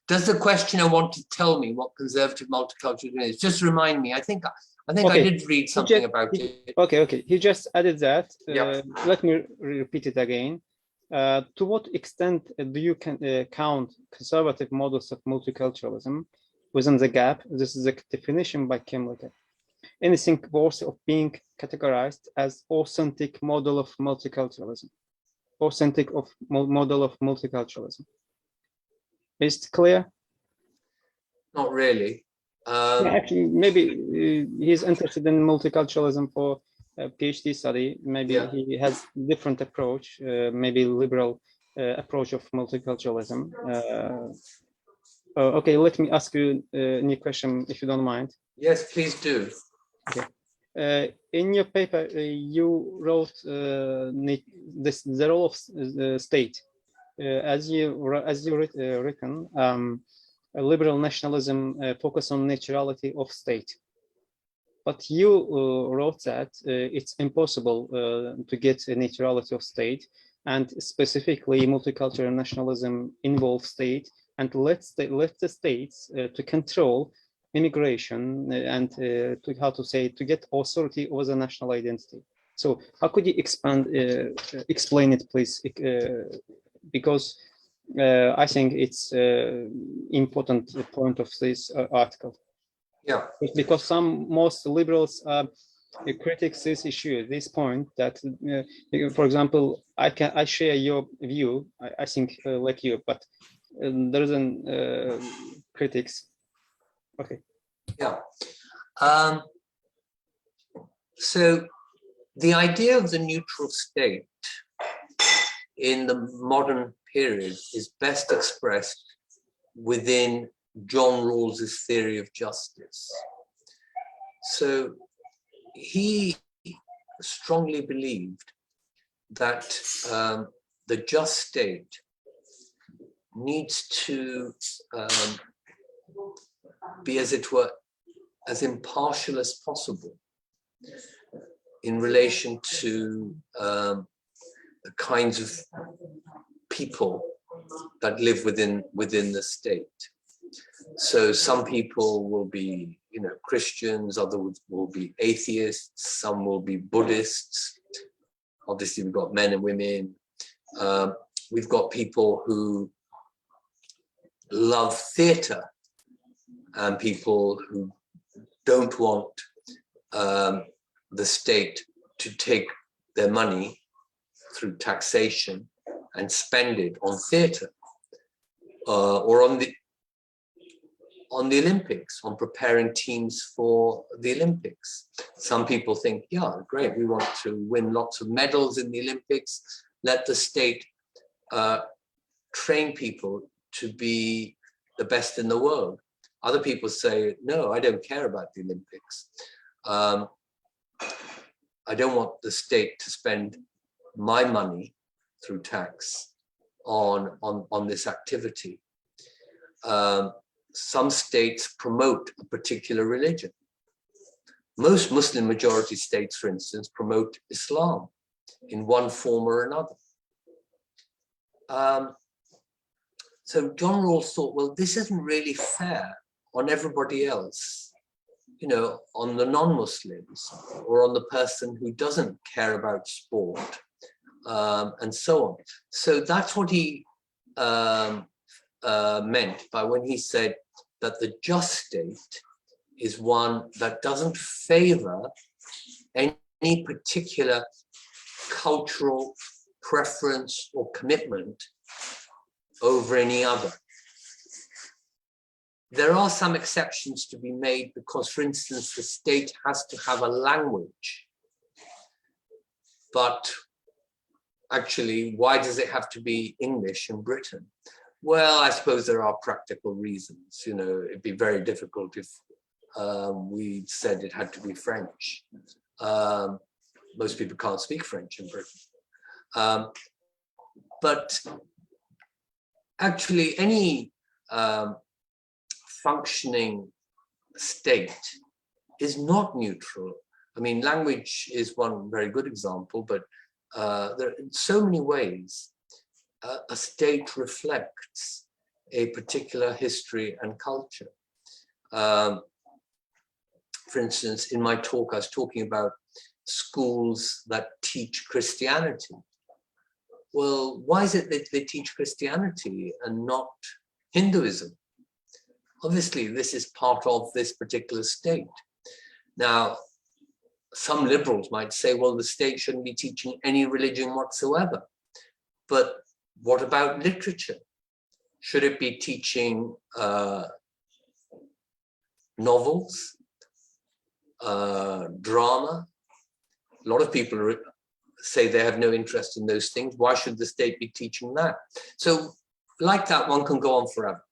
S2: Does the questioner want to tell me what conservative multiculturalism is? Just remind me. I think
S1: Okay.
S2: I did read something about it.
S1: Okay. He just added that.
S2: Yep.
S1: Let me repeat it again. To what extent do you count conservative models of multiculturalism within the gap? This is a definition by Kimlicka. anything worthy of being categorized as authentic model of multiculturalism. Authentic model of multiculturalism. Is it clear?
S2: Not really.
S1: Actually, maybe he's interested in multiculturalism for a PhD study. Maybe he has different approach, maybe liberal approach of multiculturalism. Okay, let me ask you a new question, if you don't mind.
S2: Yes, please do.
S1: Okay. In your paper, you wrote the role of state. As you written, liberal nationalism focus on naturality of state. But you wrote that it's impossible to get a naturality of state, and specifically multicultural nationalism involves state, and let the states to control immigration and to get authority over the national identity. So how could you explain it, please? Because I think it's important point of this article.
S2: Yeah.
S1: Because most liberals critics this issue, this point that, for example, I share your view. I think like you, but there isn't critics. Okay.
S2: Yeah. So the idea of the neutral state in the modern period is best expressed within John Rawls's theory of justice. So he strongly believed that the just state needs to be, as it were, as impartial as possible in relation to the kinds of people that live within the state. So some people will be, Christians, others will be atheists, some will be Buddhists. Obviously, we've got men and women. We've got people who love theatre and people who don't want the state to take their money through taxation and spend it on theatre or on the Olympics, on preparing teams for the Olympics. Some people think, yeah, great, we want to win lots of medals in the Olympics. Let the state train people to be the best in the world. Other people say, no, I don't care about the Olympics. I don't want the state to spend my money through tax on this activity. Some states promote a particular religion. Most Muslim majority states, for instance, promote Islam in one form or another. So John Rawls thought, well, this isn't really fair on everybody else, on the non-Muslims or on the person who doesn't care about sport, and so on. So that's what he meant by when he said that the just state is one that doesn't favor any particular cultural preference or commitment over any other. There are some exceptions to be made because, for instance, the state has to have a language. But actually, why does it have to be English in Britain? Well, I suppose there are practical reasons. It'd be very difficult if we said it had to be French. Most people can't speak French in Britain. But actually, any functioning state is not neutral. I mean, language is one very good example, but there are in so many ways a state reflects a particular history and culture. For instance, in my talk, I was talking about schools that teach Christianity. Well, why is it that they teach Christianity and not Hinduism? Obviously, this is part of this particular state. Now, some liberals might say, well, the state shouldn't be teaching any religion whatsoever. But what about literature? Should it be teaching novels, drama? A lot of people say they have no interest in those things. Why should the state be teaching that? So like that, one can go on forever.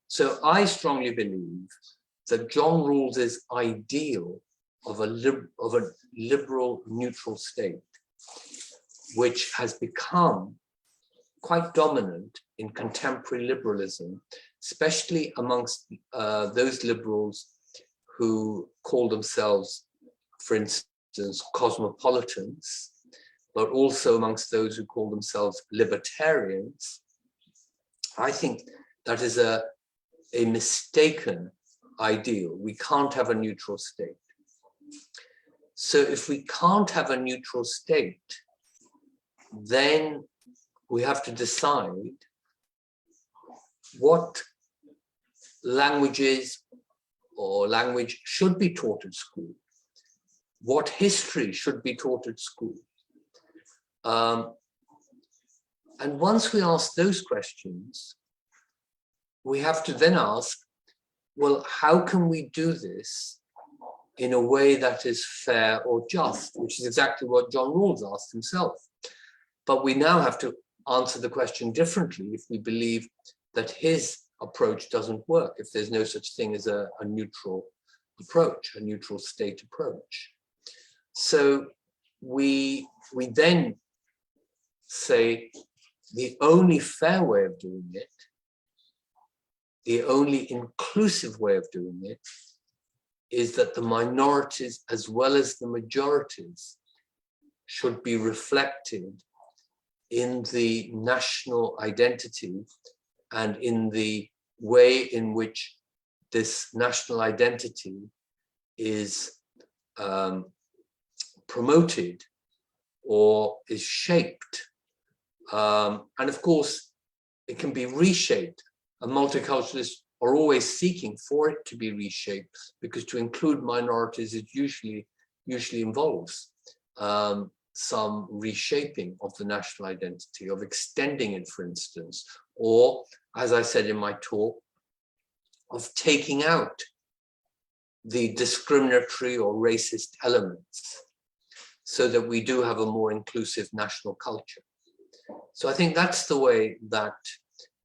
S2: So I strongly believe that John Rawls's ideal of a liberal, neutral state, which has become quite dominant in contemporary liberalism, especially amongst those liberals who call themselves, for instance, cosmopolitans, but also amongst those who call themselves libertarians. I think that is a mistaken ideal. We can't have a neutral state. So if we can't have a neutral state, then we have to decide what languages or language should be taught at school, what history should be taught at school. And once we ask those questions, we have to then ask, well, how can we do this in a way that is fair or just, which is exactly what John Rawls asked himself. But we now have to answer the question differently if we believe that his approach doesn't work, if there's no such thing as a neutral approach, a neutral state approach. So we then say the only fair way of doing it, the only inclusive way of doing it, is that the minorities as well as the majorities should be reflected in the national identity and in the way in which this national identity is promoted or is shaped. And of course, it can be reshaped. And multiculturalists are always seeking for it to be reshaped, because to include minorities, it usually involves some reshaping of the national identity, of extending it, for instance, or, as I said in my talk, of taking out the discriminatory or racist elements so that we do have a more inclusive national culture. So I think that's the way that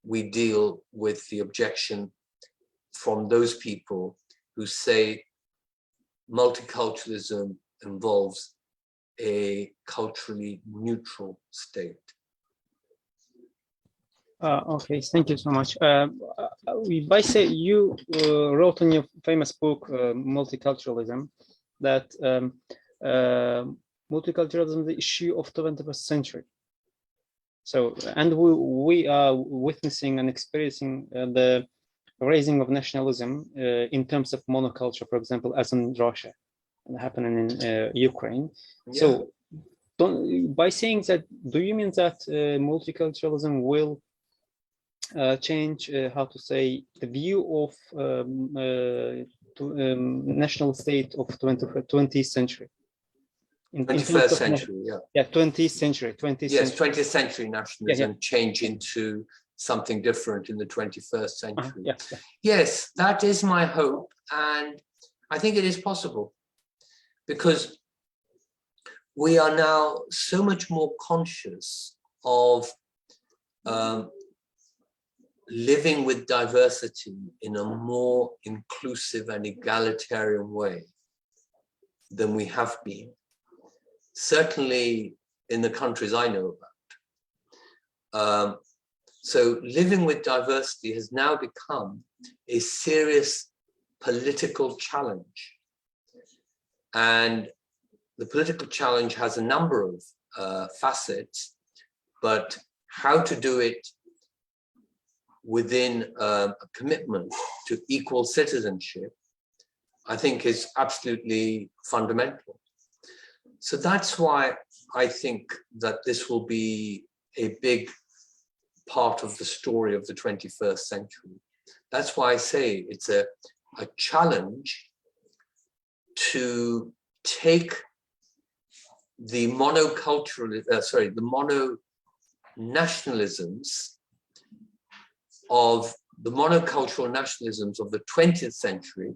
S2: we deal with the objection from those people who say multiculturalism involves a culturally neutral state.
S1: Okay, thank you so much. You wrote in your famous book, Multiculturalism, that multiculturalism is the issue of the 21st century. So, and we are witnessing and experiencing the raising of nationalism in terms of monoculture, for example, as in Russia, and happening in Ukraine. Yeah. So, by saying that, do you mean that multiculturalism will change, how to say, the view of national state of 20th century?
S2: 21st century, yeah.
S1: Yeah, 20th century.
S2: Yes, 20th century nationalism change into something different in the 21st century. Yes, that is my hope, and I think it is possible, because we are now so much more conscious of living with diversity in a more inclusive and egalitarian way than we have been. Certainly in the countries I know about. So living with diversity has now become a serious political challenge. And the political challenge has a number of facets, but how to do it within a commitment to equal citizenship, I think is absolutely fundamental. So that's why I think that this will be a big part of the story of the 21st century. That's why I say it's a challenge to take the mono-nationalisms of the monocultural nationalisms of the 20th century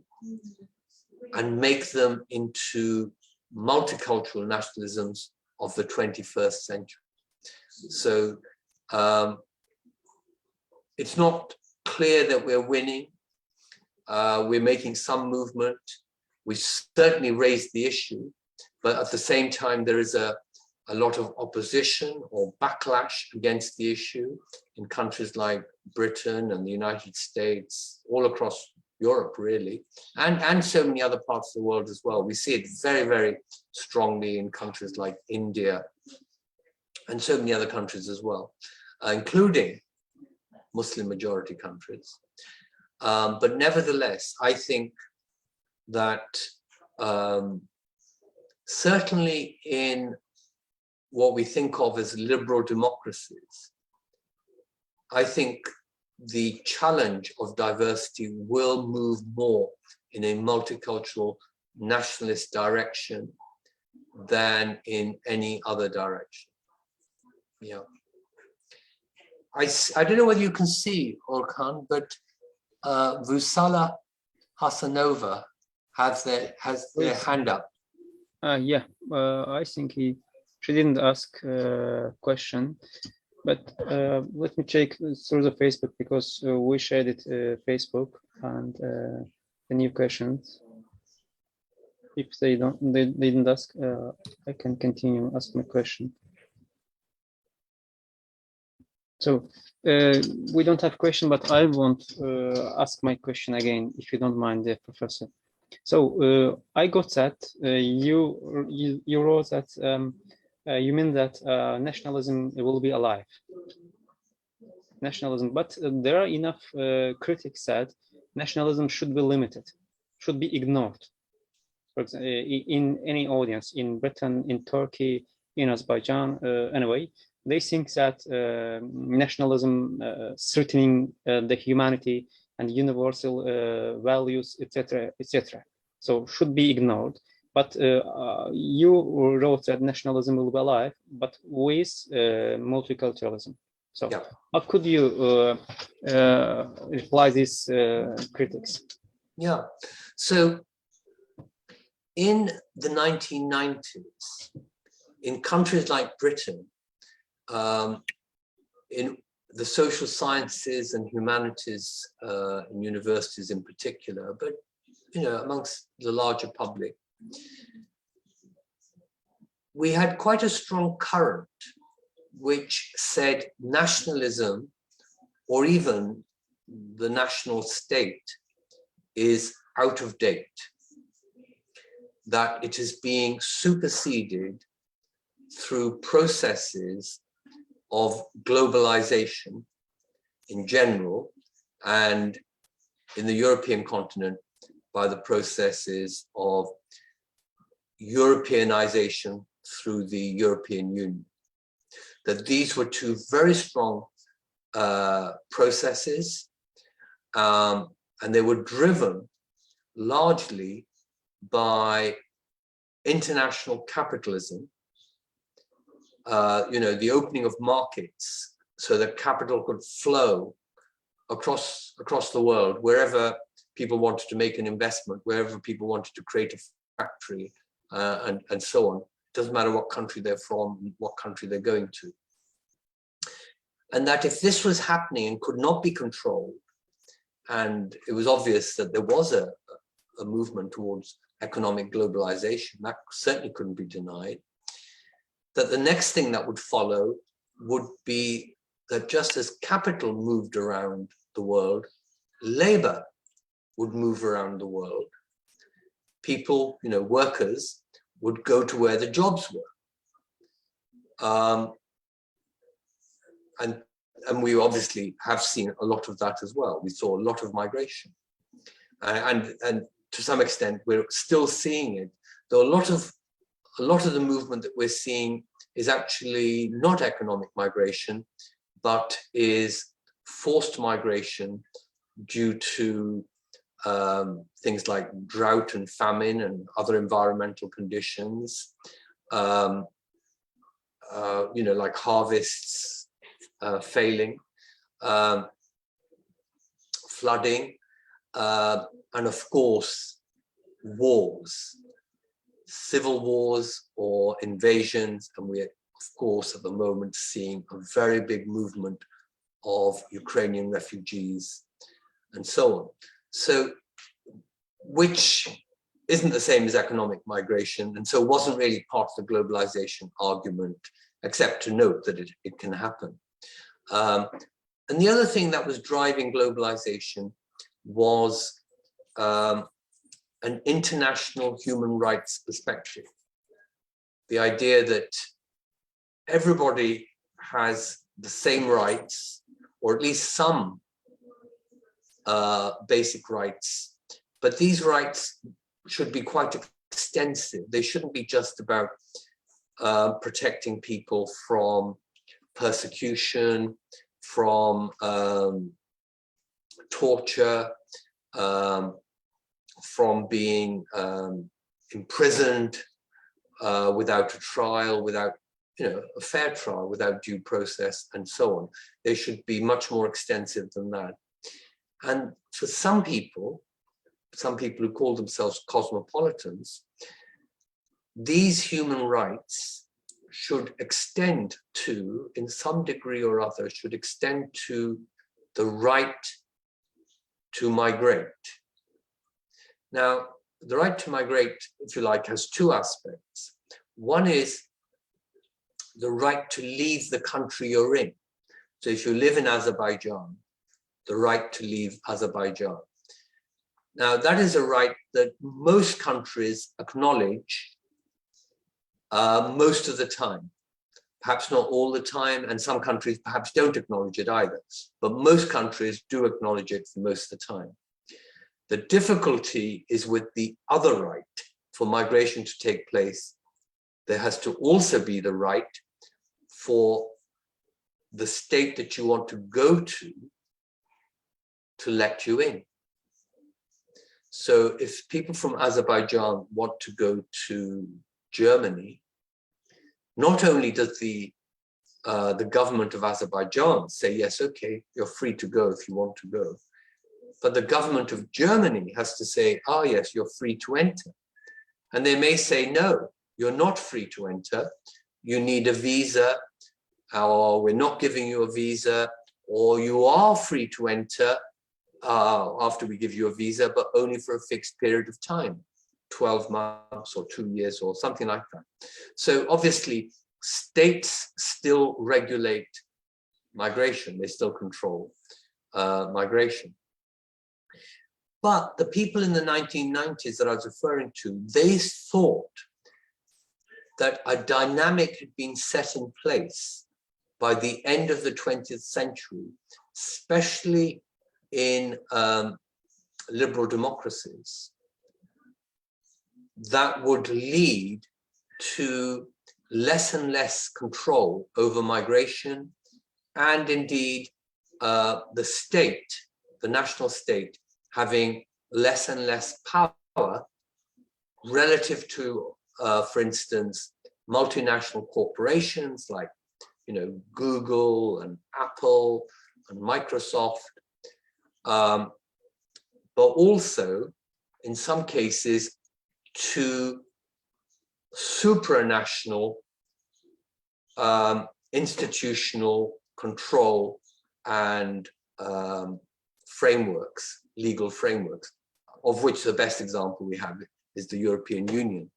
S2: and make them into multicultural nationalisms of the 21st century. So it's not clear that we're winning. We're making some movement. We certainly raised the issue, but at the same time, there is a lot of opposition or backlash against the issue in countries like Britain and the United States, all across Europe, really, and so many other parts of the world as well. We see it very, very strongly in countries like India and so many other countries as well, including Muslim majority countries. But nevertheless, I think that certainly in what we think of as liberal democracies, I think the challenge of diversity will move more in a multicultural nationalist direction than in any other direction. Yeah. I don't know whether you can see, Orxan, but Vusala Hasanova has their hand up.
S1: Yeah, I think she didn't ask a question, but let me check through the Facebook, because we shared it Facebook and the new questions. If they didn't ask, I can continue ask my question. So we don't have question, but I want to ask my question again, if you don't mind, dear professor. So I got that you wrote that you mean that nationalism will be alive. Nationalism, but there are enough critics that nationalism should be limited, should be ignored. For example, in any audience, in Britain, in Turkey, in Azerbaijan, anyway, they think that nationalism threatening the humanity and universal values, etc., etc. So should be ignored. But you wrote that nationalism will be alive, but with multiculturalism. So yeah. How could you reply these critics?
S2: Yeah. So in the 1990s, in countries like Britain, in the social sciences and humanities in universities in particular, but amongst the larger public, we had quite a strong current which said nationalism, or even the national state, is out of date, that it is being superseded through processes of globalization in general, and in the European continent by the processes of Europeanization through the European Union. That these were two very strong processes, and they were driven largely by international capitalism, the opening of markets so that capital could flow across the world, wherever people wanted to make an investment, wherever people wanted to create a factory, and so on. It doesn't matter what country they're from, what country they're going to. And that if this was happening and could not be controlled, and it was obvious that there was a movement towards economic globalization, that certainly couldn't be denied, that the next thing that would follow would be that just as capital moved around the world, labor would move around the world. People, workers, would go to where the jobs were. And we obviously have seen a lot of that as well. We saw a lot of migration. And to some extent, we're still seeing it, though a lot of the movement that we're seeing is actually not economic migration, but is forced migration due to things like drought and famine and other environmental conditions, like harvests failing, flooding, and of course, wars, civil wars or invasions. And we're, of course, at the moment seeing a very big movement of Ukrainian refugees and so on. So, which isn't the same as economic migration, and so wasn't really part of the globalization argument, except to note that it can happen. And the other thing that was driving globalization was an international human rights perspective. The idea that everybody has the same rights, or at least some basic rights, but these rights should be quite extensive. They shouldn't be just about protecting people from persecution, from torture, from being imprisoned without a trial, without a fair trial, without due process, and so on. They should be much more extensive than that. And for some people who call themselves cosmopolitans, these human rights should extend to, in some degree or other, should extend to the right to migrate. Now, the right to migrate, if you like, has two aspects. One is the right to leave the country you're in. So if you live in Azerbaijan, the right to leave Azerbaijan. Now, that is a right that most countries acknowledge most of the time. Perhaps not all the time, and some countries perhaps don't acknowledge it either, but most countries do acknowledge it for most of the time. The difficulty is with the other right. For migration to take place, there has to also be the right for the state that you want to go to let you in. So if people from Azerbaijan want to go to Germany, not only does the government of Azerbaijan say, yes, okay, you're free to go if you want to go, but the government of Germany has to say, oh yes, you're free to enter. And they may say, no, you're not free to enter. You need a visa, or we're not giving you a visa, or you are free to enter after we give you a visa, but only for a fixed period of time, 12 months or 2 years or something like that. So obviously, states still regulate migration. They still control migration. But the people in the 1990s that I was referring to, they thought that a dynamic had been set in place by the end of the 20th century, especially in liberal democracies, that would lead to less and less control over migration, and indeed the state, the national state, having less and less power relative to, for instance, multinational corporations like, Google and Apple and Microsoft, but also, in some cases, to supranational institutional control and frameworks, legal frameworks, of which the best example we have is the European Union.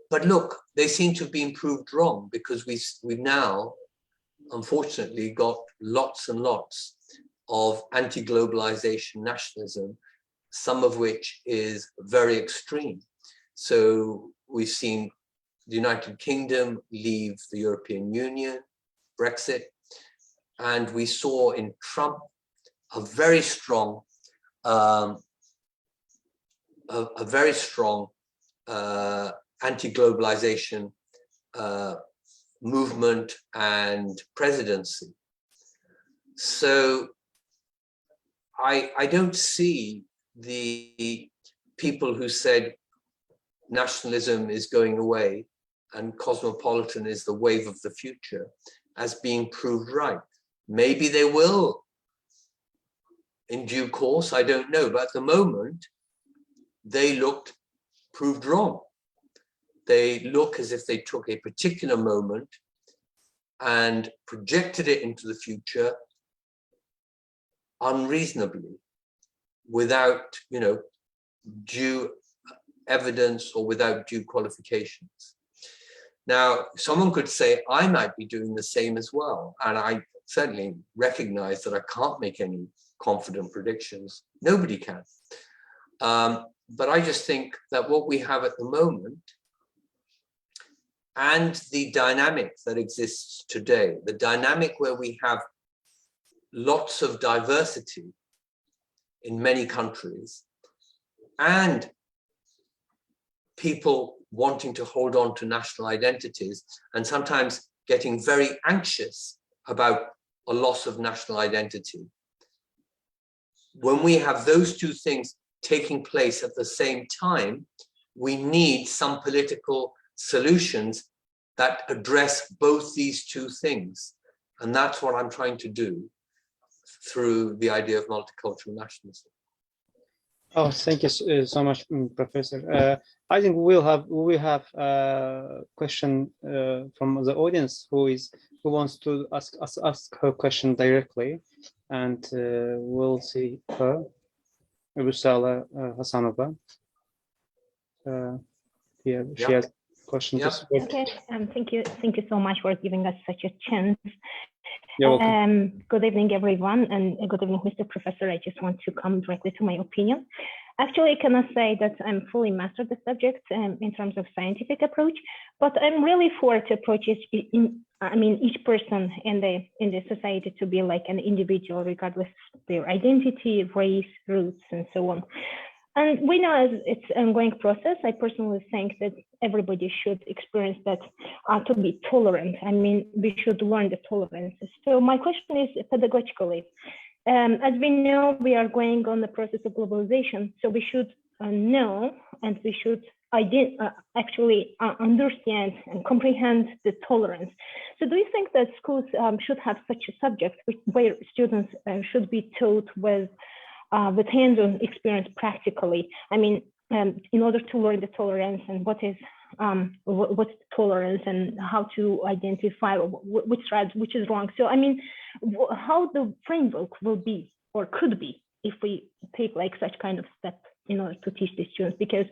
S2: But look, they seem to have been proved wrong, because we've now, unfortunately, got lots and lots of anti-globalization nationalism, some of which is very extreme. So we've seen the United Kingdom leave the European Union, Brexit, and we saw in Trump a very strong anti-globalization movement and presidency. So I don't see the people who said nationalism is going away and cosmopolitan is the wave of the future as being proved right. Maybe they will in due course, I don't know, but at the moment they looked proved wrong. They look as if they took a particular moment and projected it into the future unreasonably, without, you know, due evidence or without due qualifications. Now, someone could say I might be doing the same as well, and I certainly recognize that I can't make any confident predictions. Nobody can. But I just think that what we have at the moment and the dynamic that exists today, the dynamic where we have lots of diversity in many countries and people wanting to hold on to national identities and sometimes getting very anxious about a loss of national identity. When we have those two things taking place at the same time, we need some political solutions that address both these two things. And that's what I'm trying to do through the idea of multicultural nationalism.
S1: Oh, thank you so much, Professor. I think we have a question from the audience who wants to ask her question directly, and we'll see her. Rusala Hasanova. Here she has questions.
S3: Yeah. Okay. Thank you so much for giving us such a chance.
S1: You're welcome.
S3: Good evening, everyone, and good evening, Mr. Professor. I just want to come directly to my opinion. Actually, I cannot say that I'm fully mastered the subject in terms of scientific approach, but I'm really for to approach each person in the society to be like an individual, regardless of their identity, race, roots, and so on. And we know as it's an ongoing process. I personally think that everybody should experience that to be tolerant. I mean, we should learn the tolerance. So my question is pedagogically. As we know, we are going on the process of globalization. So we should know and we should actually understand and comprehend the tolerance. So do you think that schools should have such a subject where students should be taught with hands-on experience practically? I mean, in order to learn the tolerance and what's tolerance and how to identify which right, which is wrong. So I mean, how the framework will be or could be if we take like such kind of step in order to teach the students, because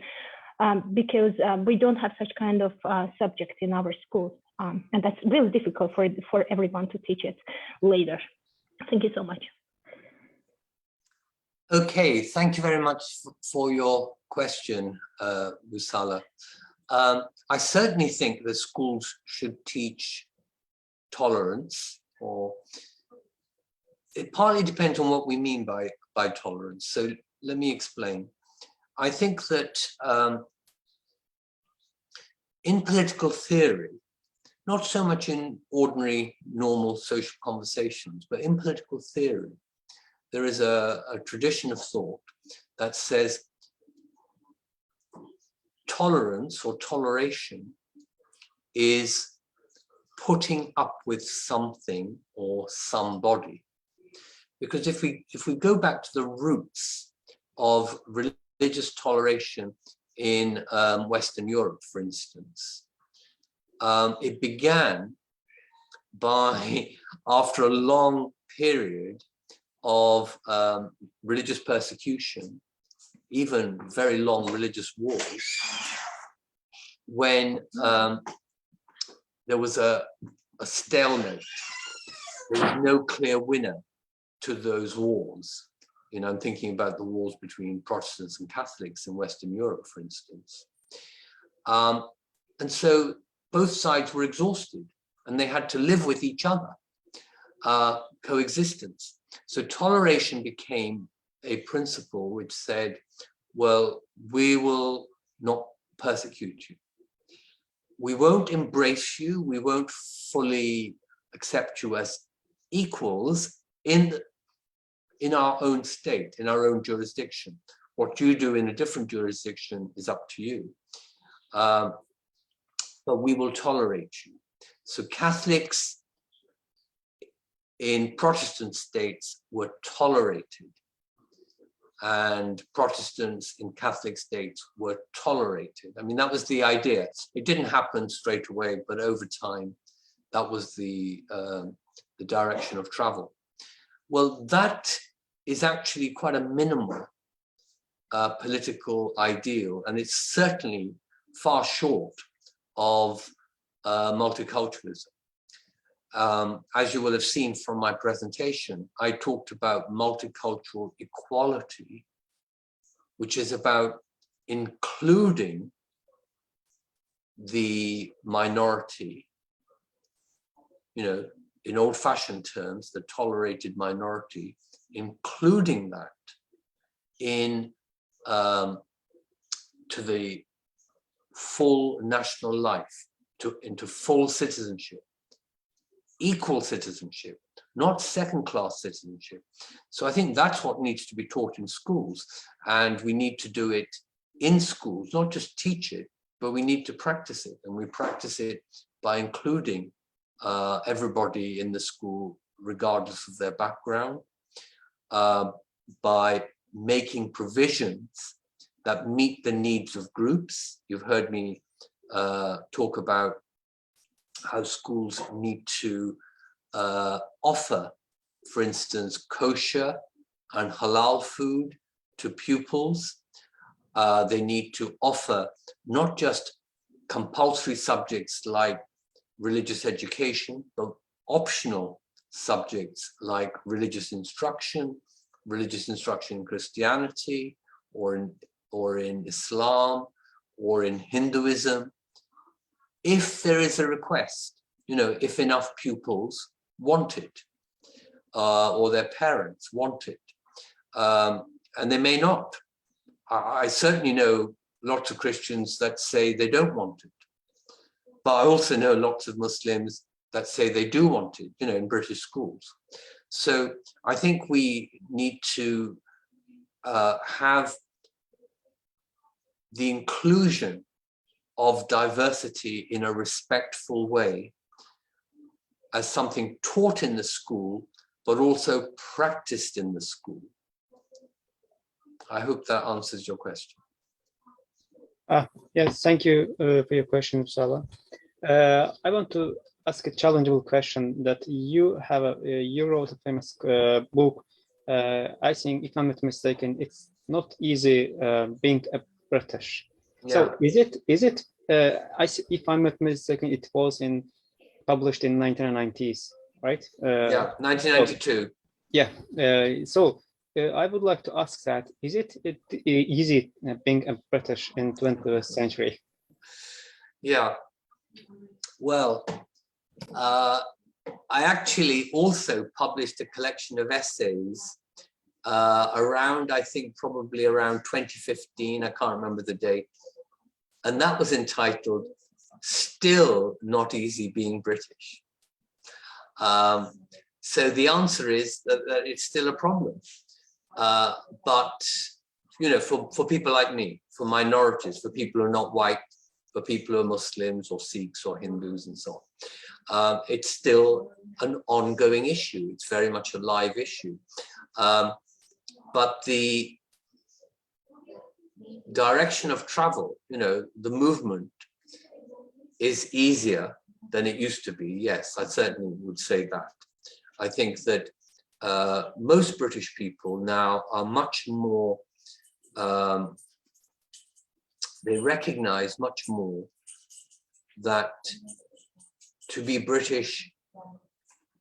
S3: we don't have such kind of subject in our schools, and that's really difficult for everyone to teach it later. Thank you so much.
S2: Okay, thank you very much for your question, Rusala. I certainly think that schools should teach tolerance, or it partly depends on what we mean by tolerance. So let me explain. I think that in political theory, not so much in ordinary, normal social conversations, but in political theory, there is a tradition of thought that says tolerance or toleration is putting up with something or somebody. Because if we go back to the roots of religious toleration in Western Europe, for instance, it began after a long period of religious persecution, even very long religious wars, when there was a stalemate. There was no clear winner to those wars. You know, I'm thinking about the wars between Protestants and Catholics in Western Europe, for instance. And so both sides were exhausted and they had to live with each other, coexistence. So toleration became a principle which said, well, we will not persecute you. We won't embrace you. We won't fully accept you as equals in in our own state, in our own jurisdiction. What you do in a different jurisdiction is up to you. But we will tolerate you. So Catholics in Protestant states were tolerated, and Protestants in Catholic states were tolerated. I mean, that was the idea. It didn't happen straight away, but over time, that was the direction of travel. Well, that is actually quite a minimal political ideal, and it's certainly far short of multiculturalism. As you will have seen from my presentation, I talked about multicultural equality, which is about including the minority, you know, in old-fashioned terms, the tolerated minority, including that in to the full national life, into full citizenship, equal citizenship, not second-class citizenship. So I think that's what needs to be taught in schools, and we need to do it in schools, not just teach it, but we need to practice it, and we practice it by including everybody in the school, regardless of their background, by making provisions that meet the needs of groups. You've heard me talk about how schools need to offer, for instance, kosher and halal food to pupils. They need to offer not just compulsory subjects like religious education, but optional subjects like religious instruction in Christianity, or in Islam, or in Hinduism, if there is a request, you know, if enough pupils want it, or their parents want it, and they may not. I certainly know lots of Christians that say they don't want it, but I also know lots of Muslims that say they do want it, you know, in British schools. So I think we need to have the inclusion of diversity in a respectful way as something taught in the school, but also practiced in the school. I hope that answers your question.
S1: Yes, thank you for your question, Salah. I want to ask a challengeable question that you have. You wrote a famous book. I think, if I'm not mistaken, it's not easy being a British. Yeah. So is it? If I'm not mistaken, it was published in 1990s, right?
S2: Yeah, 1992.
S1: So, yeah. I would like to ask that: is it easy being a British in 20th century?
S2: Yeah. Well, I actually also published a collection of essays around, I think probably around 2015, I can't remember the date. And that was entitled, Still Not Easy Being British. So the answer is that it's still a problem. But, you know, for people like me, for minorities, for people who are not white, for people who are Muslims or Sikhs or Hindus and so on, it's still an ongoing issue. It's very much a live issue. But the direction of travel, you know, the movement is easier than it used to be. Yes, I certainly would say that. I think that most British people now are much more, they recognize much more that to be British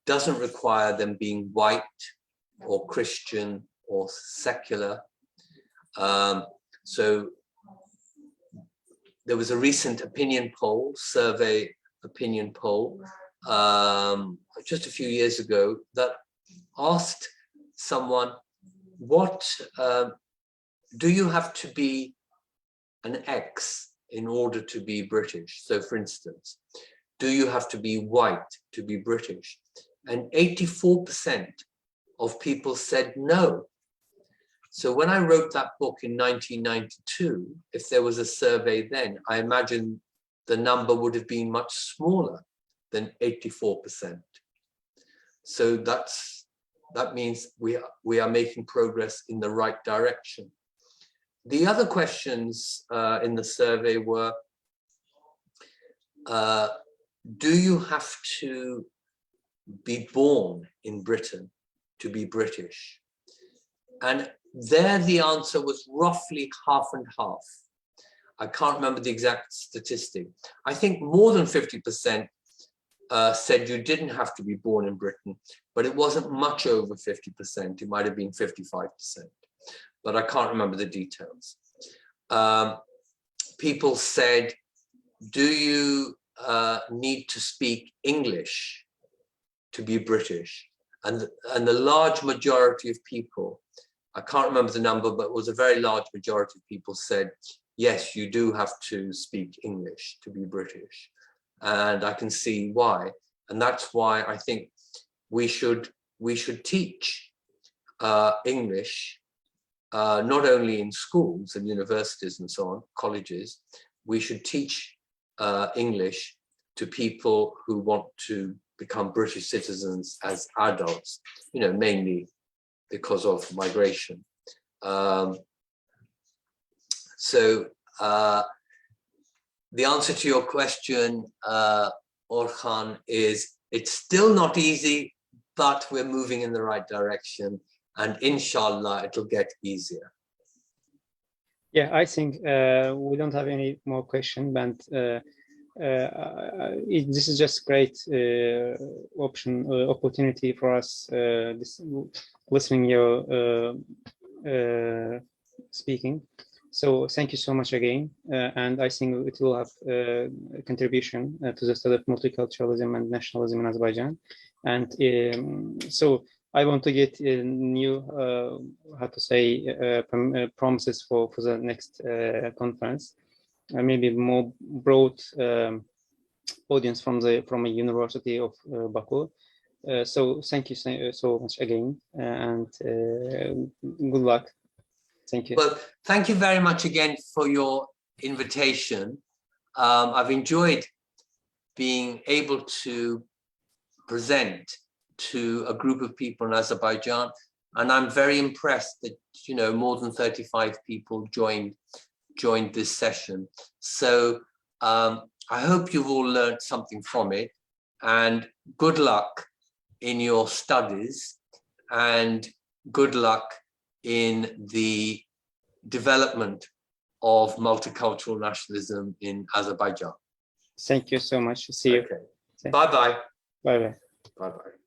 S2: doesn't require them being white or Christian or secular. So there was a recent opinion poll, survey opinion poll, just a few years ago that asked someone, what, do you have to be an X in order to be British? So for instance, do you have to be white to be British? And 84% of people said no. So when I wrote that book in 1992, if there was a survey then, I imagine the number would have been much smaller than 84%. So that means we are making progress in the right direction. The other questions in the survey were, do you have to be born in Britain to be British? And there the answer was roughly half and half. I can't remember the exact statistic. I think more than 50% said you didn't have to be born in Britain, but it wasn't much over 50%. It might have been 55%, but I can't remember the details. People said, do you need to speak English to be British? And the large majority of people, I can't remember the number, but it was a very large majority of people said, yes, you do have to speak English to be British. And I can see why. And that's why I think we should teach English, not only in schools and universities and so on, colleges. We should teach English to people who want to become British citizens as adults, you know, mainly because of migration. So the answer to your question, Orxan, is it's still not easy, but we're moving in the right direction, and inshallah it'll get easier.
S1: Yeah, I think we don't have any more questions, but this is just great opportunity for us listening your speaking. So thank you so much again, and I think it will have a contribution to the study of multiculturalism and nationalism in Azerbaijan. And so I want to get new, how to say, promises for the next conference, maybe more broad audience from a university of Baku. So thank you so much again, and good luck. Thank you.
S2: Well, thank you very much again for your invitation. I've enjoyed being able to present to a group of people in Azerbaijan, and I'm very impressed that, you know, more than 35 people joined this session. So I hope you've all learned something from it, and good luck in your studies, and good luck in the development of multicultural nationalism in Azerbaijan.
S1: Thank you so much. See you.
S2: Okay. Bye-bye.
S1: Bye-bye.
S2: Bye-bye.